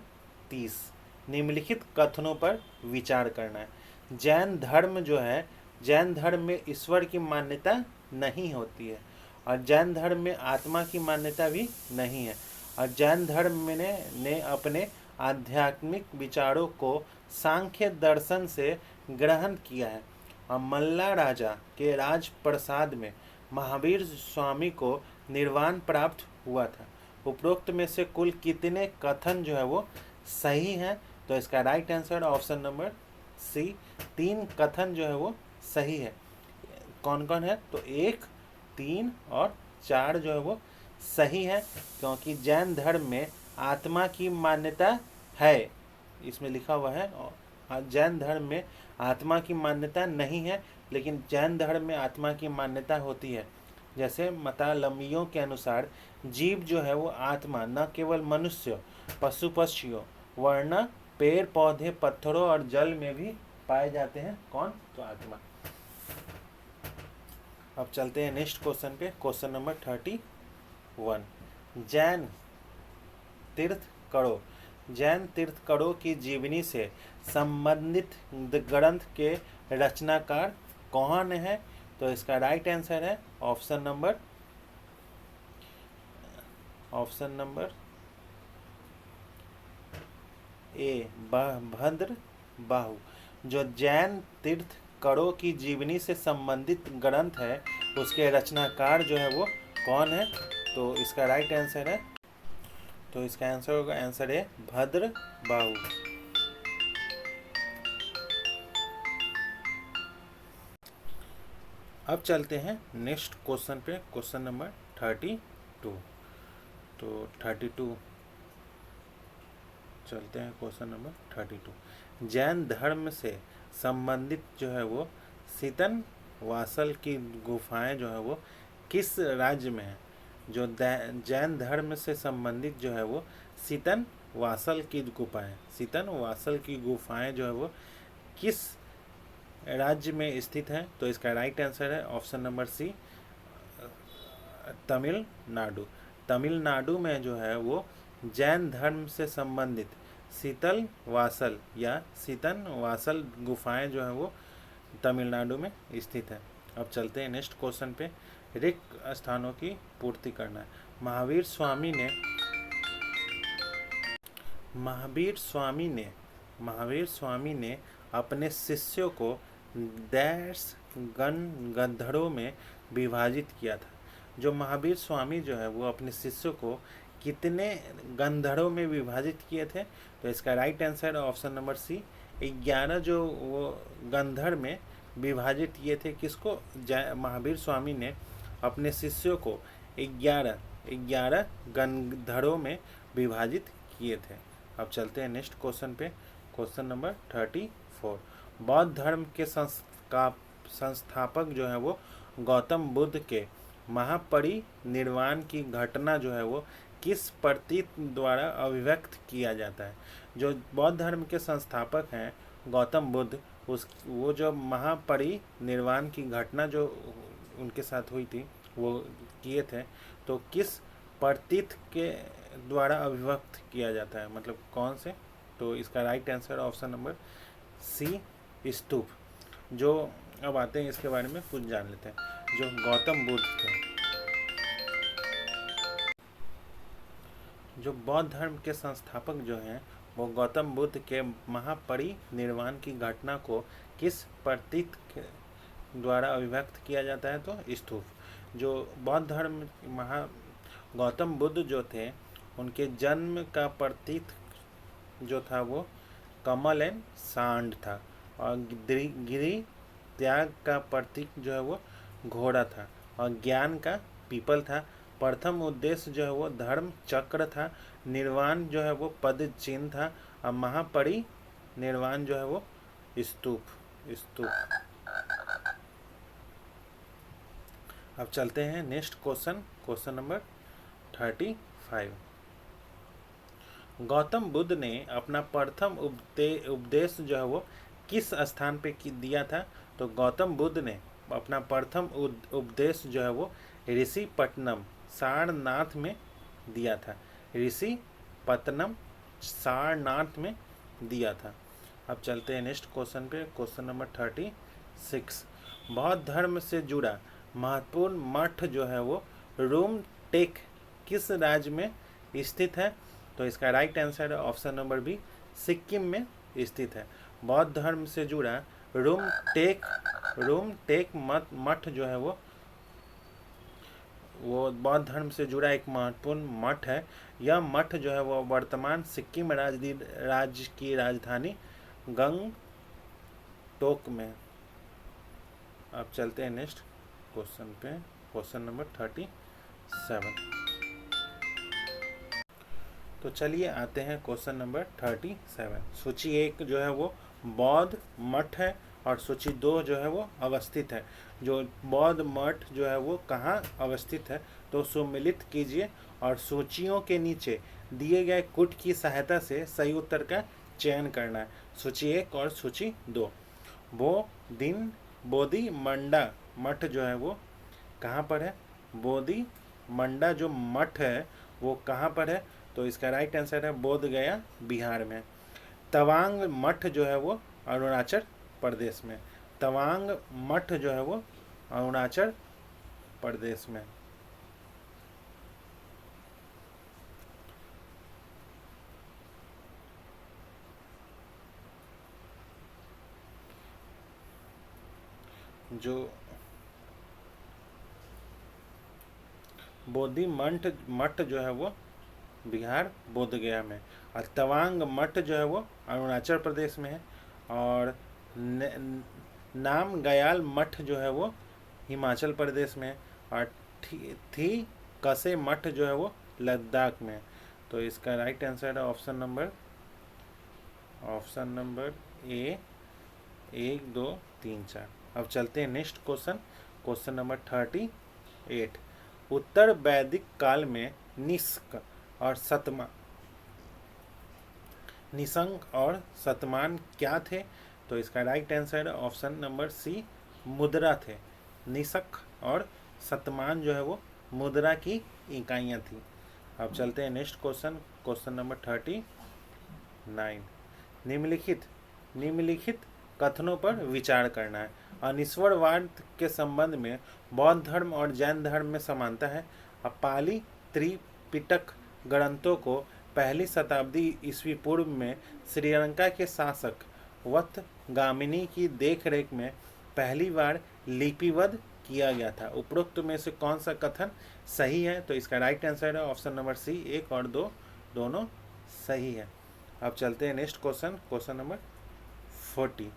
Speaker 1: 30, निम्नलिखित कथनों पर विचार करना है। जैन धर्म जो है, जैन धर्म में ईश्वर की मान्यता नहीं होती है, और जैन धर्म में आत्मा की मान्यता भी नहीं है, और जैन धर्म में ने अपने आध्यात्मिक विचारों को सांख्य दर्शन से ग्रहण किया है, और मल्ला राजा के राजप्रसाद में महावीर स्वामी को निर्वाण प्राप्त हुआ था। उपरोक्त में से कुल कितने कथन जो है वो सही हैं? तो इसका right answer option number C, 3 कथन जो है वो सही है। कौन कौन है? तो 1, 3 और 4 जो है वो सही है, क्योंकि जैन धर्म में आत्मा की मान्यता है, इसमें लिखा हुआ है। और जैन धर्म में आत्मा की मान्यता नहीं है, लेकिन जैन धर्म में आत्मा की मान्यता होती है। जैसे मतालमियों के अनुसार जीव जो है वो आत्मा न केवल मनुष्य, पशु पक्षियों, वर्ण, पेड़ पौधे, पत्थरों और जल में भी पाए जाते हैं। कौन? तो आत्मा। अब चलते हैं नेक्स्ट क्वेश्चन पे, क्वेश्चन नंबर 31। जैन तीर्थंकरों, जैन तीर्थंकरों की जीवनी से संबंधित ग्रंथ के रचनाकार कौन है? तो इसका राइट आंसर है ऑप्शन नंबर ए, भद्र बाहु। जो जैन तीर्थंकरों की जीवनी से संबंधित ग्रंथ है, उसके रचनाकार जो है वो कौन है? तो इसका राइट आंसर है, तो इसका आंसर होगा, आंसर है भद्र बाहु। अब चलते हैं नेक्स्ट क्वेश्चन पे, क्वेश्चन नंबर 32। तो 32 चलते हैं, क्वेश्चन नंबर 32। जैन धर्म से संबंधित जो है वो सीतन वासल की गुफाएं जो है वो किस राज्य में है? जो जैन धर्म से संबंधित जो है वो सीतन वासल की गुफाएं, सीतन वासल की गुफाएं जो है वो किस राज्य में स्थित है? तो इसका राइट आंसर है option number C, Tamil Nadu. Tamil Nadu में जो है वो जैन धर्म से संबंधित शीतल वासल या सीतन वासल गुफाएं जो है वो तमिलनाडु में स्थित है। अब चलते हैं नेक्स्ट क्वेश्चन पे, रिक्त स्थानों की पूर्ति करना है। महावीर स्वामी ने अपने शिष्यों को डैश गंधरों में विभाजित किया था। जो महावीर स्वामी जो है वो अपने शिष्यों को कितने गंधरों में विभाजित किए थे? तो इसका right answer option number C, 11 जो वो गंधर में विभाजित किए थे। किसको? महावीर स्वामी ने अपने शिष्यों को 11 गंधरों में विभाजित किए थे। अब चलते हैं नेक्स्ट क्वेश्चन पे, क्वेश्चन नंबर 34। बौद्ध धर्म के संस्थापक जो है वो गौतम बुद्ध के महापरिनिर्वाण की घटना जो है वो किस प्रतीक द्वारा अभिव्यक्त किया जाता है? जो बौद्ध धर्म के संस्थापक हैं गौतम बुद्ध, वो जो महापरिनिर्वाण की घटना जो उनके साथ हुई थी वो किए थे, तो किस प्रतीक के द्वारा अभिव्यक्त किया जाता है, मतलब कौन से? तो इसका right answer option number C, stupa. जो अब आते हैं इसके बारे में कुछ जान लेते हैं। जो गौतम बुद्ध थे, जो बौद्ध धर्म के संस्थापक जो हैं वो गौतम बुद्ध के महापरिनिर्वाण की घटना को किस प्रतीक द्वारा अभिव्यक्त किया जाता है? तो स्तूप। जो बौद्ध धर्म गौतम बुद्ध जो थे उनके जन्म का प्रतीक जो था वो कमल एंड सांड था, और गिरी त्याग का प्रतीक जो है वो घोड़ा था, और ज्ञान का पीपल था। प्रथम उद्देश्य जो है वो धर्म चक्र था, निर्वाण जो है वो पद चिन्ह था, और महापरिनिर्वाण जो है वो स्तूप। अब चलते हैं next question number 35। Gautam Buddha ने अपना प्रथम उपदेश जो है वो किस स्थान पे दिया था? तो गौतम बुद्ध ने अपना प्रथम उपदेश जो है वो ऋषि पट्टनम सारनाथ में दिया था। ऋषि पत्तनम सारनाथ में दिया था। अब चलते हैं नेक्स्ट क्वेश्चन पे, क्वेश्चन नंबर 36। बौद्ध धर्म से जुड़ा महत्वपूर्ण मठ जो है वो रूमटेक किस राज्य में स्थित है? तो इसका राइट आंसर है ऑप्शन नंबर बी, सिक्किम में स्थित है। बौद्ध धर्म से जुड़ा रूमटेक मठ जो है वो बौद्ध धर्म से जुड़ा एक महत्वपूर्ण मठ है। यह मठ जो है वो वर्तमान सिक्किम राज्य की राजधानी गंगटोक में। अब चलते हैं नेक्स्ट क्वेश्चन पे, क्वेश्चन नंबर 37। तो चलिए आते हैं क्वेश्चन नंबर 37। सूची 1 जो है वो बौद्ध मठ है और सूची 2 जो है वो अवस्थित है। जो बौद्ध मठ जो है वो कहाँ अवस्थित है तो सुमिलित कीजिए और सूचियों के नीचे दिए गए कूट की सहायता से सही उत्तर का चयन करना है। सूची 1 और सूची 2। बोधि मंडा मठ जो है वो कहाँ पर है? बोधि मंडा जो मठ है वो कहाँ पर है? तो इसका राइट आंसर है बोध गया, बिहार में। तवांग मठ जो है वो अरुणाचल प्रदेश में। तवांग मठ जो है वो अरुणाचल प्रदेश में। जो बोधि मठ जो है वो बिहार बोध गया में, और तवांग मठ जो है वो अरुणाचल प्रदेश में है, और नामग्याल मठ जो है वो हिमाचल प्रदेश में है, और थी कसे मठ जो है वो लद्दाख में। तो इसका राइट आंसर है ऑप्शन नंबर ए 1 2 3 4। अब चलते हैं नेक्स्ट क्वेश्चन, क्वेश्चन नंबर 38। उत्तर वैदिक काल में निशंक और शतमान क्या थे? तो इसका राइट आंसर है ऑप्शन नंबर सी, मुद्रा थे। निशंक और शतमान जो है वो मुद्रा की इकाइयाँ थी। अब चलते हैं नेक्स्ट क्वेश्चन, क्वेश्चन नंबर 39। निम्नलिखित कथनों पर विचार करना है। अनिश्वरवाद के संबंध में बौद्ध धर्म और जैन धर्म में समानता है। पाली त्रिपिटक ग्रंथों को पहली शताब्दी ईस्वी पूर्व में श्रीलंका के शासक वत्थगामिनी की देखरेख में पहली बार लिपिबद्ध किया गया था। उपरोक्त में से कौन सा कथन सही है? तो इसका राइट आंसर है ऑप्शन नंबर सी, 1 और 2 दोनों सही है। अब चलते हैं नेक्स्ट क्वेश्चन, क्वेश्चन नंबर 40।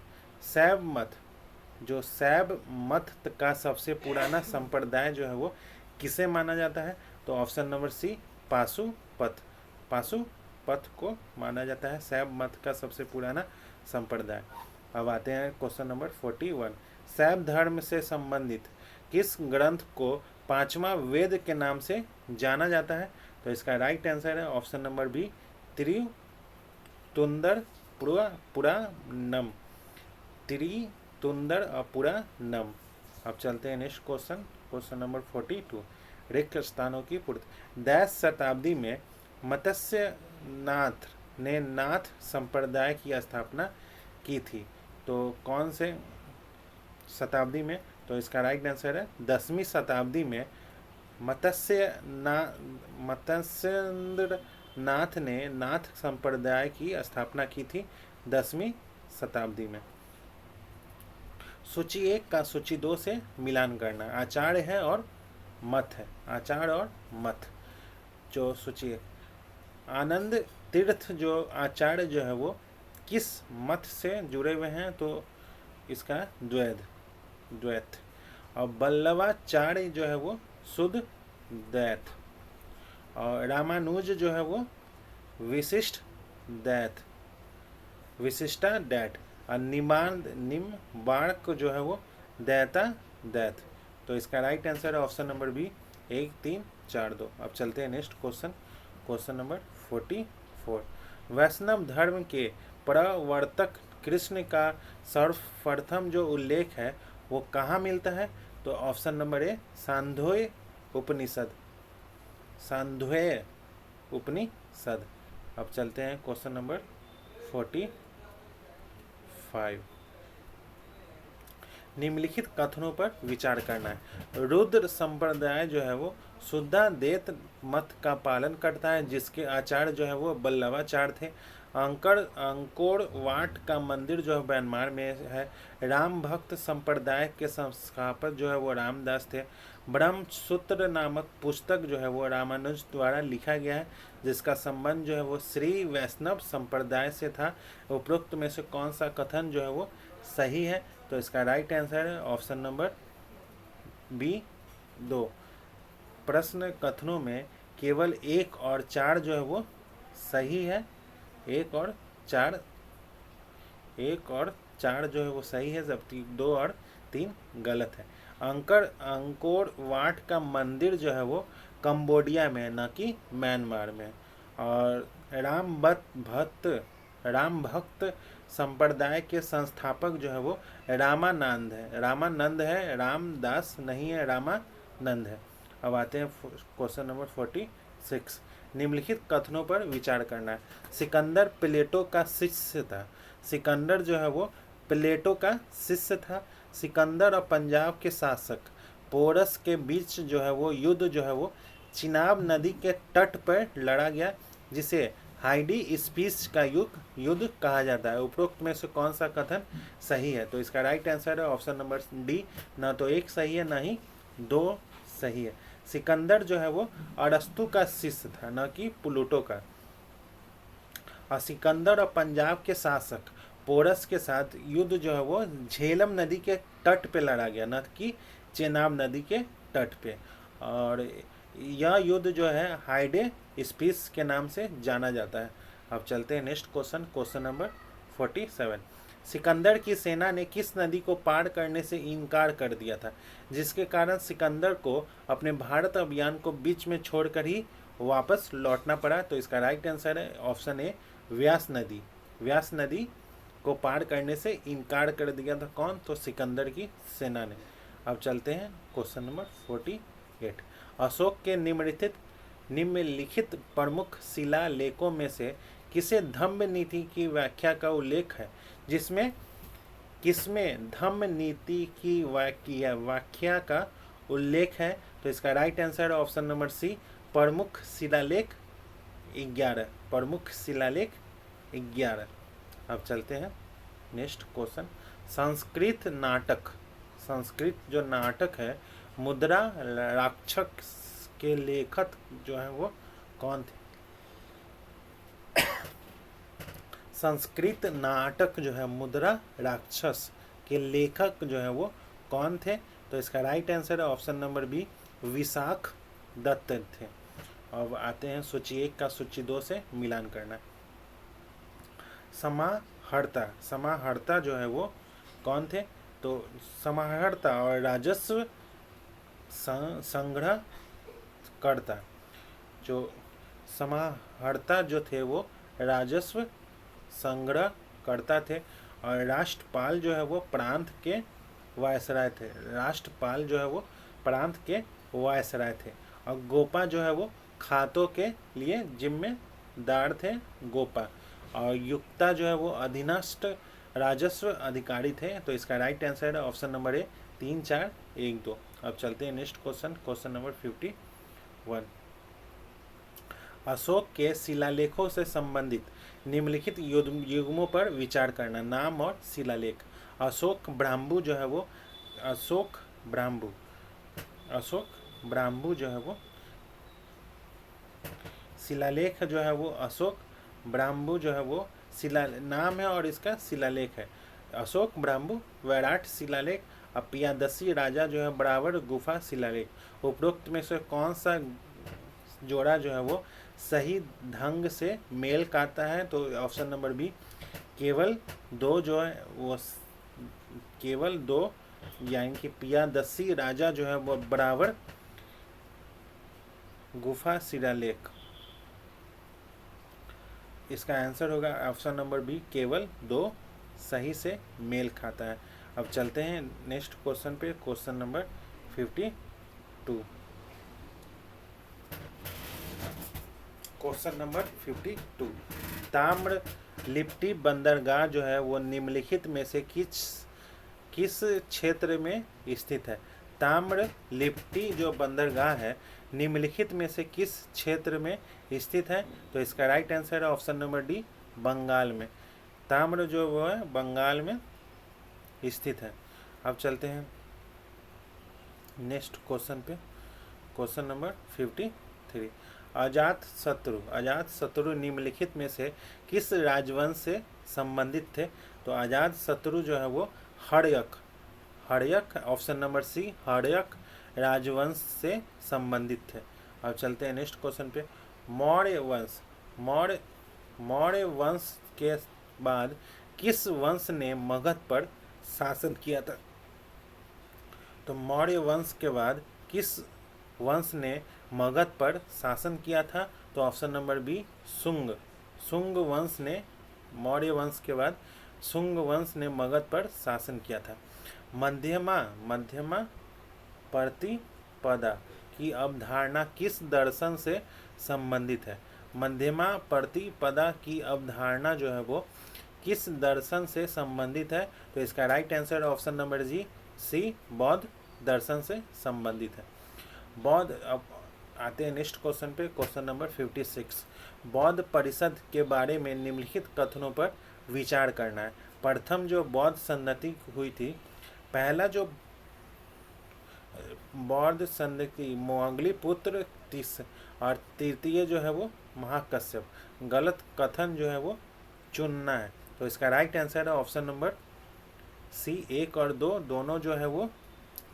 Speaker 1: शैव मत, जो शैव मत का सबसे पुराना संप्रदाय जो है वो किसे माना जाता है? तो ऑप्शन नंबर सी, पाशुपत को माना जाता है शैव मत का सबसे पुराना संप्रदाय। अब आते हैं क्वेश्चन नंबर 41। शैव धर्म से संबंधित किस ग्रंथ को 5वां वेद के नाम से जाना जाता है? तो इसका राइट आंसर है ऑप्शन नंबर बी, त्रितुंदर पुराणम। पुराणम। अब चलते हैं नेक्स्ट क्वेश्चन, क्वेश्चन नंबर 42। रिक्त स्थानों की पूर्ति। 10 शताब्दी में मत्स्यनाथ ने नाथ संप्रदाय की स्थापना की थी। तो कौन से शताब्दी में? तो इसका राइट आंसर है 10वीं शताब्दी में मत्स्येंद्रनाथ ने नाथ संप्रदाय की स्थापना की थी 10वीं शताब्दी में। सूची 1 का सूची 2 से मिलान करना। आचार्य है और मत है, आचार्य और मत। जो सूची 1, आनंद तीर्थ जो आचार्य जो है वो किस मत से जुड़े हुए हैं? तो इसका द्वैत। और वल्लभाचार्य जो है वो शुद्ध द्वैत, और रामानुज जो है वो विशिष्टा द्वैत, और निम्बार्क जो है वो द्वैत। तो इसका राइट आंसर है ऑप्शन नंबर बी, 1 3 4 2। अब चलते हैं नेक्स्ट क्वेश्चन, क्वेश्चन नंबर 44। वैष्णव धर्म के प्रवर्तक कृष्ण का सर्वप्रथम जो उल्लेख है वो कहाँ मिलता है? तो ऑप्शन नंबर ए सांध्योय उपनिषद, सांध्योय उपनिषद। अब चलते हैं क्वेश्चन नंबर 45। निम्नलिखित कथनों पर विचार करना है। रुद्र संप्रदाय जो है वो शुद्धाद्वैत मत का पालन करता है, जिसके आचार्य जो है वो वल्लभाचार्य थे। अंकोर वाट का मंदिर जो है म्यांमार में है। राम भक्त संप्रदाय के संस्थापक जो है वो रामदास थे। ब्रह्म सूत्र नामक पुस्तक जो है वो रामानुज द्वारा लिखा गया है, जिसका संबंध जो है वो श्री वैष्णव संप्रदाय से था। उपरोक्त में से कौन सा कथन जो है वो सही है? तो इसका राइट आंसर है ऑप्शन नंबर बी 2। प्रश्न कथनों में केवल 1 और 4 जो है वो सही है। 1 और 4 जो है वो सही है, जबकि 2 और 3 गलत है। अंकोर वाट का मंदिर जो है वो कंबोडिया में, न कि म्यांमार में। और राम भक्त संप्रदाय के संस्थापक जो है वो रामानंद है। रामदास नहीं है, रामानंद है। अब आते हैं क्वेश्चन नंबर 46। निम्नलिखित कथनों पर विचार करना है। सिकंदर प्लेटो का शिष्य था। सिकंदर जो है वो प्लेटो का शिष्य था। सिकंदर और पंजाब के शासक पोरस के बीच जो है वो युद्ध जो है वो चिनाब नदी के तट पर लड़ा गया, जिसे हाइडी स्पीच का युद्ध कहा जाता है। उपरोक्त में से कौन सा कथन सही है? तो इसका राइट आंसर है ऑप्शन नंबर डी। ना तो 1 सही है, ना ही 2 सही है। सिकंदर जो है वो अरस्तु का शिष्य था, न कि प्लूटो का। और सिकंदर और पंजाब के शासक पोरस के साथ युद्ध जो है वो झेलम नदी के तट पे लड़ा गया, न कि चेनाब नदी के तट पे। और यह युद्ध जो है हाइडे स्पीच के नाम से जाना जाता है। अब चलते हैं नेक्स्ट क्वेश्चन नंबर 47। सिकंदर की सेना ने किस नदी को पार करने से इनकार कर दिया था, जिसके कारण सिकंदर को अपने भारत अभियान को बीच में छोड़कर ही वापस लौटना पड़ा? तो इसका राइट आंसर है ऑप्शन ए व्यास नदी। व्यास नदी को पार करने से इनकार कर दिया था कौन? तो सिकंदर की सेना ने। अब चलते हैं क्वेश्चन नंबर 48। अशोक के निम्नलिखित प्रमुख शिलालेखों में से किसे धम्म नीति की व्याख्या का उल्लेख है? किसमें धम्म नीति की व्याख्या का उल्लेख है? तो इसका राइट आंसर है ऑप्शन नंबर सी प्रमुख शिलालेख 11। प्रमुख शिलालेख 11। अब चलते हैं नेक्स्ट क्वेश्चन। संस्कृत जो नाटक है मुद्रा राक्षस के लेखक जो है वो कौन थे? संस्कृत नाटक जो है मुद्रा राक्षस के लेखक जो है वो कौन थे? तो इसका राइट आंसर है option number B Vishakha Datta थे। अब आते हैं सूची 1 का सूची 2 से मिलान करना। समाहर्ता जो है वो कौन थे? तो समाहर्ता और राजस्व संग्रह करता। जो समाहर्ता जो थे वो राजस्व संग्रह करता थे। और राष्ट्रपाल जो है वो प्रांत के वायसराय थे। राष्ट्रपाल जो है वो प्रांत के वायसराय थे। और गोपा जो है वो खातों के लिए जिम्मेदार थे, गोपा। और युक्ता जो है वो अधीनस्थ राजस्व अधिकारी थे। तो इसका राइट आंसर है ऑप्शन नंबर ए 3, 4, 1, 2। अब चलते हैं नेक्स्ट क्वेश्चन नंबर 51। अशोक के शिलालेखों से संबंधित निम्नलिखित युग्मों पर विचार करना। नाम और शिलालेख। अशोक ब्राह्मू जो है वो अशोक ब्राह्मू जो है वो शिलालेख जो है वो अशोक ब्राह्मू जो है वो नाम है और इसका शिलालेख है अशोक ब्राह्मू वैराट शिलालेख। और पियादसी राजा जो है बराबर गुफा शिलालेख। उपरोक्त में से कौन सा जोड़ा जो है वो सही ढंग से मेल खाता है? तो ऑप्शन नंबर बी केवल 2 जो है वो केवल 2 यानी कि पियादसी राजा जो है वो बराबर गुफा शिलालेख। इसका आंसर होगा ऑप्शन नंबर बी केवल 2 सही से मेल खाता है। अब चलते हैं नेक्स्ट क्वेश्चन पे, क्वेश्चन नंबर 52। क्वेश्चन नंबर 52, ताम्र लिप्टी बंदरगाह जो है वो निम्नलिखित में से किस क्षेत्र में स्थित है। ताम्र लिप्टी जो बंदरगाह है निम्नलिखित में से किस क्षेत्र में स्थित है। तो इसका राइट आंसर है ऑप्शन नंबर डी, बंगाल में। ताम्र जो वो है बंगाल में स्थित है। अब चलते हैं नेक्स्ट क्वेश्चन पे, क्वेश्चन नंबर 53, अजातशत्रु निम्नलिखित में से किस राजवंश से संबंधित थे। तो अजातशत्रु जो है वो हड़यक ऑप्शन नंबर सी, हड़यक राजवंश से संबंधित थे। अब चलते हैं नेक्स्ट क्वेश्चन पे, मौर्य वंश के बाद किस वंश ने मगध पर शासन किया था। तो मौर्य वंश के बाद किस वंश ने मगध पर शासन किया था। तो ऑप्शन नंबर बी, शुंग वंश ने, मौर्य वंश के बाद शुंग वंश ने मगध पर शासन किया था। मध्यमा प्रतिपदा की अवधारणा किस दर्शन से संबंधित है। मध्यमा प्रतिपदा की अवधारणा जो है वो किस दर्शन से संबंधित है। तो इसका राइट आंसर ऑप्शन नंबर जी, सी, बौद्ध दर्शन से संबंधित है। बौद्ध। अब आते हैं नेक्स्ट क्वेश्चन पे, क्वेश्चन नंबर 56, बौद्ध परिषद के बारे में निम्नलिखित कथनों पर विचार करना है। प्रथम जो बौद्ध संहति हुई थी, पहला जो बौद्ध संहति मोगली पुत्र तीस और तृतीय जो है वो महाकश्यप। गलत कथन जो है वो चुनना है। तो इसका राइट आंसर है ऑप्शन नंबर सी, 1 और 2 दोनों जो है वो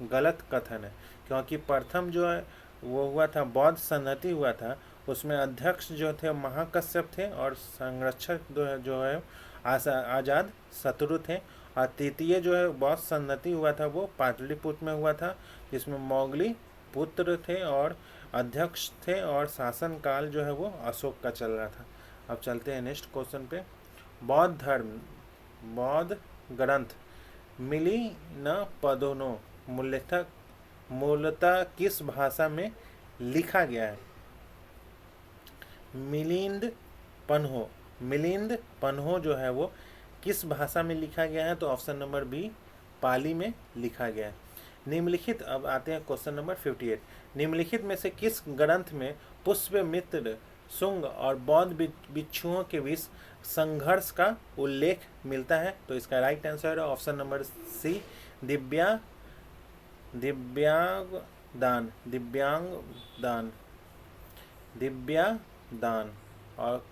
Speaker 1: गलत कथन है, क्योंकि प्रथम जो है वो हुआ था, बौद्ध संहति हुआ था, उसमें अध्यक्ष जो थे महाकश्यप थे और संरक्षक जो है आजाद शत्रु थे। और तृतीय जो है बौद्ध संहति हुआ था वो पाटलिपुत्र में हुआ था, जिसमें मोगली पुत्र थे और अध्यक्ष थे और शासन काल जो है वो अशोक का चल रहा था। अब चलते हैं नेक्स्ट क्वेश्चन पे, बौद्ध धर्म, बौद्ध ग्रंथ मिली न पदोनो मूलतः किस भाषा में लिखा गया है। मिलिंद पन्हो जो है वो किस भाषा में लिखा गया है। तो ऑप्शन नंबर बी, पाली में लिखा गया है। निम्नलिखित, अब आते हैं क्वेश्चन नंबर 58, निम्नलिखित में से किस ग्रंथ में पुष्यमित्र, शुंग और बौद्ध भिक्षुओं के बीच संघर्ष का उल्लेख मिलता है। तो इसका राइट आंसर है ऑप्शन नंबर सी, दिव्यादान। और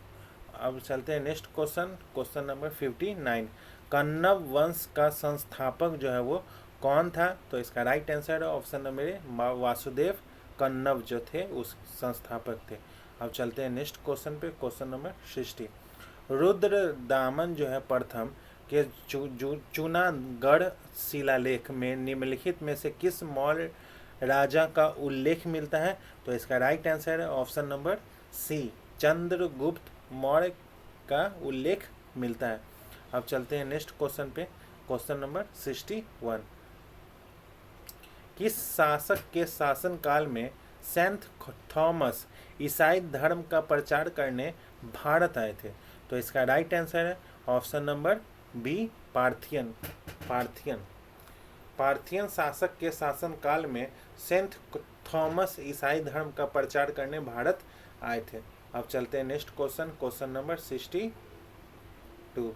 Speaker 1: अब चलते हैं नेक्स्ट क्वेश्चन, क्वेश्चन नंबर 59, कन्नव वंश का संस्थापक जो है वो कौन था। तो इसका राइट आंसर है ऑप्शन नंबर ए, वासुदेव कन्नव जो थे उस संस्थापक थे। अब चलते हैं नेक्स्ट क्वेश्चन पे, क्वेश्चन नंबर 60, रुद्रदामन जो है प्रथम के चूनागढ़ शिलालेख में निम्नलिखित में से किस मौर्य राजा का उल्लेख मिलता है। तो इसका राइट आंसर है option number C, Chandragupta Maurya का उल्लेख मिलता है। अब चलते हैं नेक्स्ट क्वेश्चन पे, क्वेश्चन नंबर 61, किस शासक के शासन काल में सेंट थॉमस ईसाई धर्म का प्रचार करने भारत आए थे। तो इसका राइट आंसर है ऑप्शन नंबर बी, पार्थियन शासक के शासन काल में सेंट थॉमस ईसाई धर्म का प्रचार करने भारत आए थे। अब चलते हैं next question, question number 62,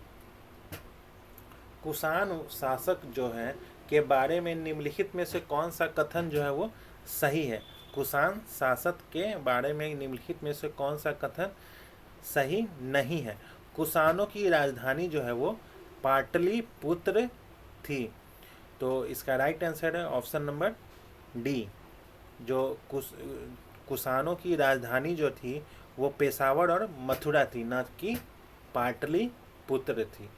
Speaker 1: Kushan शासक जो है के बारे में निम्नलिखित में से कौन सा कथन जो है वो सही है। कुषाण शासक के बारे में निम्नलिखित में से कौन सा कथन सही नहीं है। कुषाणों की राजधानी जो है वो पाटलिपुत्र थी। तो इसका राइट आंसर है ऑप्शन नंबर डी, जो कुषाणों की राजधानी जो थी वो पेशावर और मथुरा थी, न कि पाटलिपुत्र थी।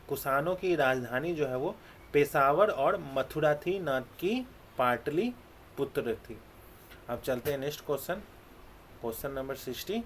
Speaker 1: कुषाणों की राजधानी जो है वो पेशावर और मथुरा थी, न कि पाटलिपुत्र थी। अब चलते हैं नेक्स्ट क्वेश्चन, क्वेश्चन नंबर 63,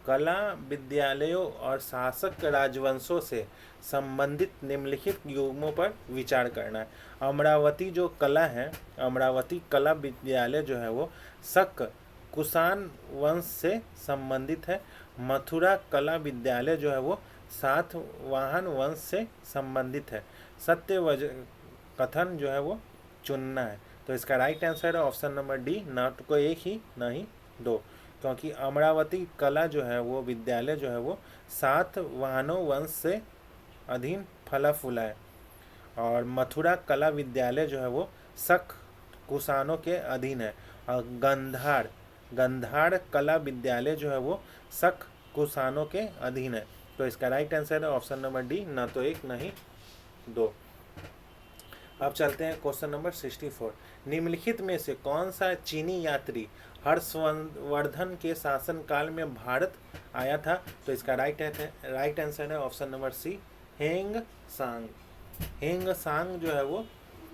Speaker 1: कला विद्यालयों और शासक राजवंशों से संबंधित निम्नलिखित युग्मों पर विचार करना है। अमरावती जो कला है, अमरावती कला विद्यालय जो है वो शक कुषाण वंश से संबंधित है। मथुरा कला विद्यालय जो है वो सातवाहन वंश से संबंधित है। सत्य कथन जो है वो चुनना है। तो इसका राइट आंसर है ऑप्शन नंबर डी, ना तो कोई एक ही ना ही दो, क्योंकि अमरावती कला जो है वो विद्यालय जो है वो सातवाहनों वंश से अधीन फला फूला है, और मथुरा कला विद्यालय जो है वो शक कुषाणों के अधीन है, और गंधार कला विद्यालय जो है वो शक कुषाणों के अधीन है। तो इसका राइट आंसर है ऑप्शन नंबर डी, ना तो एक ना ही दो। अब चलते हैं क्वेश्चन नंबर 64। निम्नलिखित में से कौन सा चीनी यात्री हर्षवर्धन के शासनकाल में भारत आया था? तो इसका राइट आंसर है ऑप्शन नंबर सी, हेंग सांग। हेंग सांग जो है वो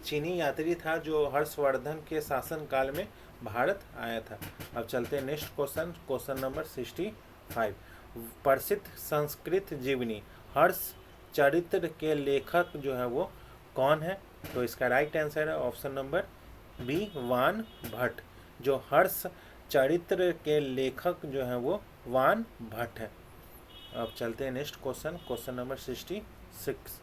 Speaker 1: चीनी यात्री था जो हर्षवर्धन के शासनकाल में भारत आया था। अब चलते हैं नेक्स्ट क्वेश्चन, क्वेश्चन नंबर 65। प्रसिद्ध संस्कृत जीवनी हर्ष चरित्र के लेखक जो है वो कौन है? तो इसका राइट आंसर है ऑप्शन नंबर बी, वान भट्ट। जो हर्ष चरित्र के लेखक जो है वो वान भट्ट है। अब चलते हैं नेक्स्ट क्वेश्चन, क्वेश्चन नंबर 66।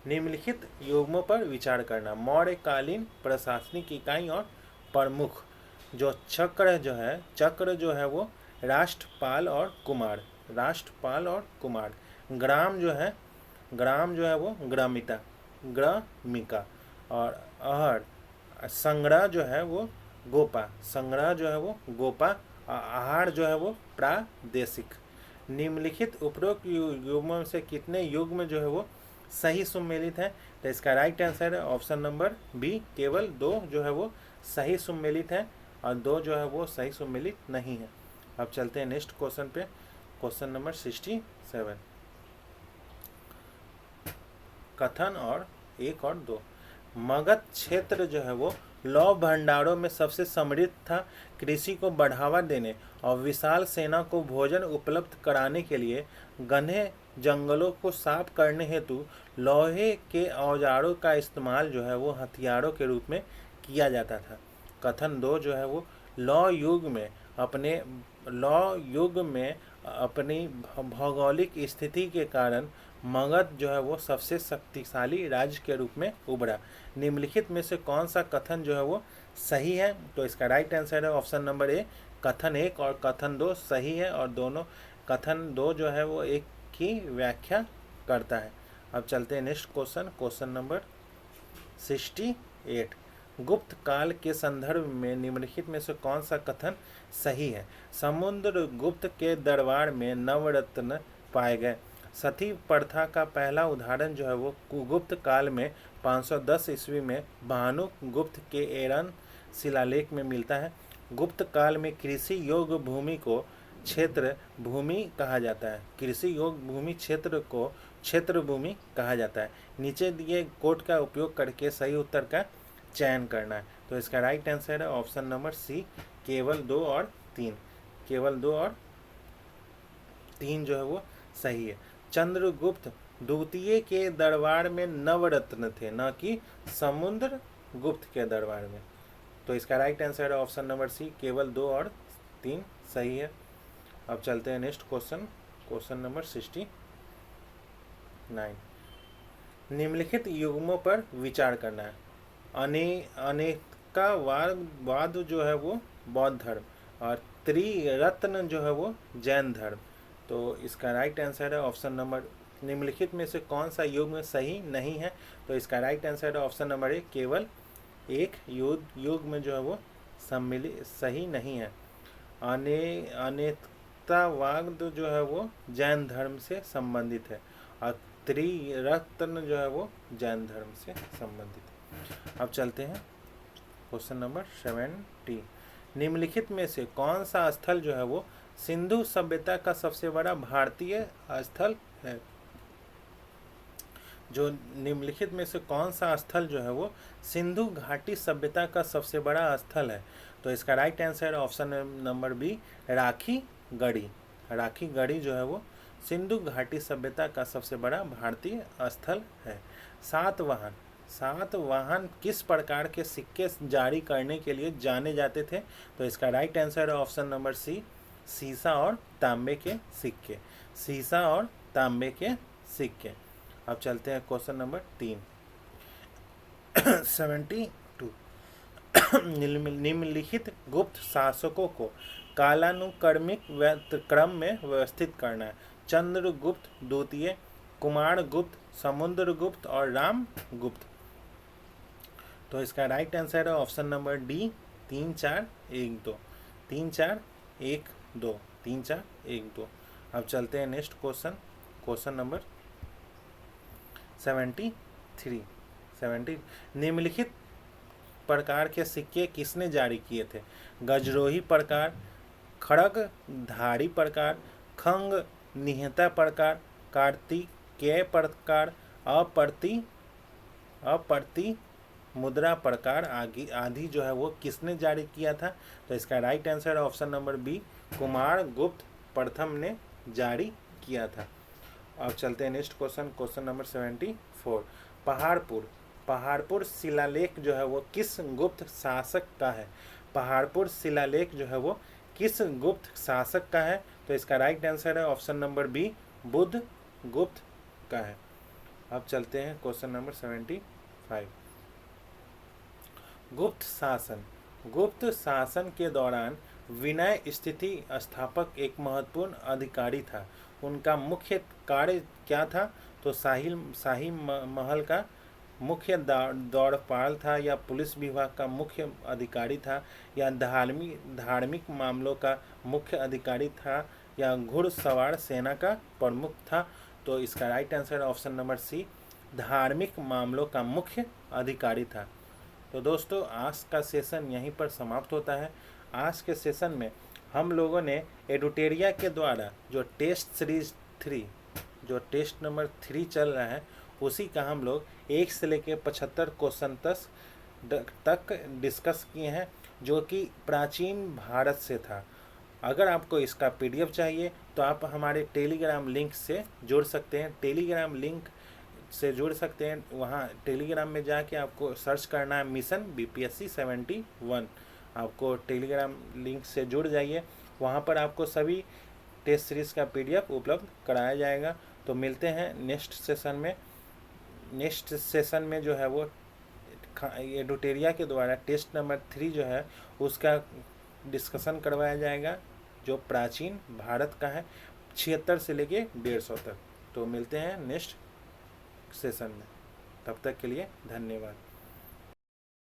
Speaker 1: निम्नलिखित युग्मों पर विचार करना। मौर्यकालीन प्रशासनिक इकाई और प्रमुख। जो चक्र जो है वो राष्ट्रपाल और कुमार। ग्राम जो है वो ग्रामिका, और अहर संग्रह जो है वो गोपा, आहार जो है वो प्रादेशिक। निम्नलिखित उपरोक्त युग्मों से कितने युग्म जो है वो सही सुमेलित है? तो इसका राइट आंसर है ऑप्शन नंबर बी, केवल 2 जो है वो सही सुमेलित है और 2 जो है वो सही सुमेलित नहीं है। अब चलते हैं नेक्स्ट क्वेश्चन पे, क्वेश्चन नंबर 67। कथन और 1 और 2। मगध क्षेत्र जो है वो लौह भंडारों में सबसे समृद्ध था। कृषि को बढ़ावा देने और विशाल सेना को भोजन उपलब्ध कराने के लिए घने जंगलों को साफ करने हेतु लोहे के औजारों का इस्तेमाल जो है वो हथियारों के रूप में किया जाता था। कथन 2 जो है वो लौह युग में अपनी भौगोलिक स्थिति के कारण मगध जो है वो सबसे शक्तिशाली राज्य के रूप में उभरा। निम्नलिखित में से कौन सा कथन जो है वो सही है? तो इसका राइट आंसर है ऑप्शन नंबर ए, कथन 1 और कथन 2 सही है, और दोनों कथन 2 जो है वो एक की व्याख्या करता है। अब चलते हैं नेक्स्ट क्वेश्चन, क्वेश्चन नंबर 68। गुप्त काल के संदर्भ में निम्नलिखित में से कौन सा कथन सही है? समुद्रगुप्त के दरबार में नवरत्न पाए गए। सती प्रथा का पहला उदाहरण जो है वो गुप्त काल में 510 ईस्वी में भानुगुप्त के एरन शिलालेख में मिलता है। गुप्त काल में कृषि योग्य भूमि को क्षेत्र भूमि कहा जाता है। कृषि योग्य भूमि क्षेत्र को क्षेत्र भूमि कहा जाता है। नीचे दिए कोड का उपयोग करके सही उत्तर का चयन करना है। तो इसका राइट आंसर है ऑप्शन नंबर सी, केवल 2 और 3। केवल 2 और 3 जो है वो सही है। चंद्रगुप्त द्वितीय के दरबार में नवरत्न थे, न कि समुद्रगुप्त के दरबार में। तो इसका राइट आंसर है ऑप्शन नंबर सी, केवल 2 और 3 सही है। अब चलते हैं नेक्स्ट क्वेश्चन, क्वेश्चन नंबर 69। निम्नलिखित युग्मों पर विचार करना है। अनेकावाद जो है वो बौद्ध धर्म, और त्रिरत्न जो है वो जैन धर्म। तो इसका राइट आंसर है ऑप्शन नंबर, निम्नलिखित में से कौन सा युग्म सही नहीं है? तो इसका राइट आंसर है ऑप्शन नंबर ए, केवल एक युग्म जो है वो सम्मिलित सही नहीं है। अनेकतावाद जो है वो जैन धर्म से संबंधित है, और त्रिरत्न जो है वो जैन धर्म से संबंधित है। अब चलते हैं क्वेश्चन नंबर 70। निम्नलिखित में से कौन सा स्थल जो है वो सिंधु सभ्यता का सबसे बड़ा भारतीय स्थल है? जो निम्नलिखित में से कौन सा स्थल जो है वो सिंधु घाटी सभ्यता का सबसे बड़ा स्थल है? तो इसका right answer option number B, Rakhi Garhi. Rakhi Garhi जो है वो सिंधु घाटी सभ्यता का सबसे बड़ा भारतीय स्थल है। सातवाहन किस प्रकार के सिक्के जारी करने के लिए जाने जाते थे? तो इसका राइट आंसर है ऑप्शन नंबर सी, सीसा और तांबे के सिक्के। सीसा और तांबे के सिक्के। अब चलते हैं क्वेश्चन नंबर 3। 72 निम्नलिखित गुप्त शासकों को कालानुक्रमिक क्रम में व्यवस्थित करना है। चंद्रगुप्त द्वितीय, कुमारगुप्त, समुद्रगुप्त और रामगुप्त। तो इसका राइट आंसर है ऑप्शन नंबर डी, 3 4 1 2। 3 4 1 2। 3 4 1 2। अब चलते हैं नेक्स्ट क्वेश्चन नंबर 73। निम्नलिखित प्रकार के सिक्के किसने जारी किए थे? गजरोही प्रकार, खड़गधारी प्रकार, खंग निहता प्रकार, कार्तिकेय प्रकार, अप्रति मुद्रा प्रकार आदि जो है वो किसने जारी किया था? तो इसका राइट आंसर है ऑप्शन नंबर बी, कुमारगुप्त प्रथम ने जारी किया था। अब चलते हैं नेक्स्ट क्वेश्चन नंबर 74। पहाड़पुर शिलालेख जो है वो किस गुप्त शासक का है? पहाड़पुर शिलालेख जो है वो किस गुप्त शासक का है? तो इसका राइट आंसर है ऑप्शन नंबर बी, बुधगुप्त का है। अब चलते हैं क्वेश्चन नंबर 75। गुप्त शासन के दौरान विनय स्थिति स्थापक एक महत्वपूर्ण अधिकारी था। उनका मुख्य कार्य क्या था? तो शाही महल का मुख्य द्वारपाल था, या पुलिस विभाग का मुख्य अधिकारी था, या धार्मिक मामलों का मुख्य अधिकारी था, या घुड़सवार सेना का प्रमुख था? तो इसका right answer option number C, धार्मिक मामलों का मुख्य अधिकारी था। तो दोस्तों आज का सेशन यहीं पर समाप्त होता है। आज के सेशन में हम लोगों ने एडुटेरिया के द्वारा जो टेस्ट सीरीज 3 जो टेस्ट नंबर 3 चल रहा है उसी का हम लोग 1 से लेकर 75 क्वेश्चन तक डिस्कस किए हैं, जो कि प्राचीन भारत से था। अगर आपको इसका PDF चाहिए तो आप हमारे टेलीग्राम लिंक से जुड़ सकते हैं। वहाँ टेलीग्राम में जाके आपको सर्च करना है मिशन BPSC 71। आपको टेलीग्राम लिंक से जुड़ जाइए, वहाँ पर आपको सभी टेस्ट सीरीज़ का PDF उपलब्ध कराया जाएगा। तो मिलते हैं नेक्स्ट सेशन में जो है वो एडुटेरिया के द्वारा टेस्ट नंबर 3 जो है उसका डिस्कशन करवाया जाएगा, जो प्राचीन भारत का है 76 से लेके 150 तक। तो मिलते हैं नेक्स्ट सेशन में, तब तक के लिए धन्यवाद।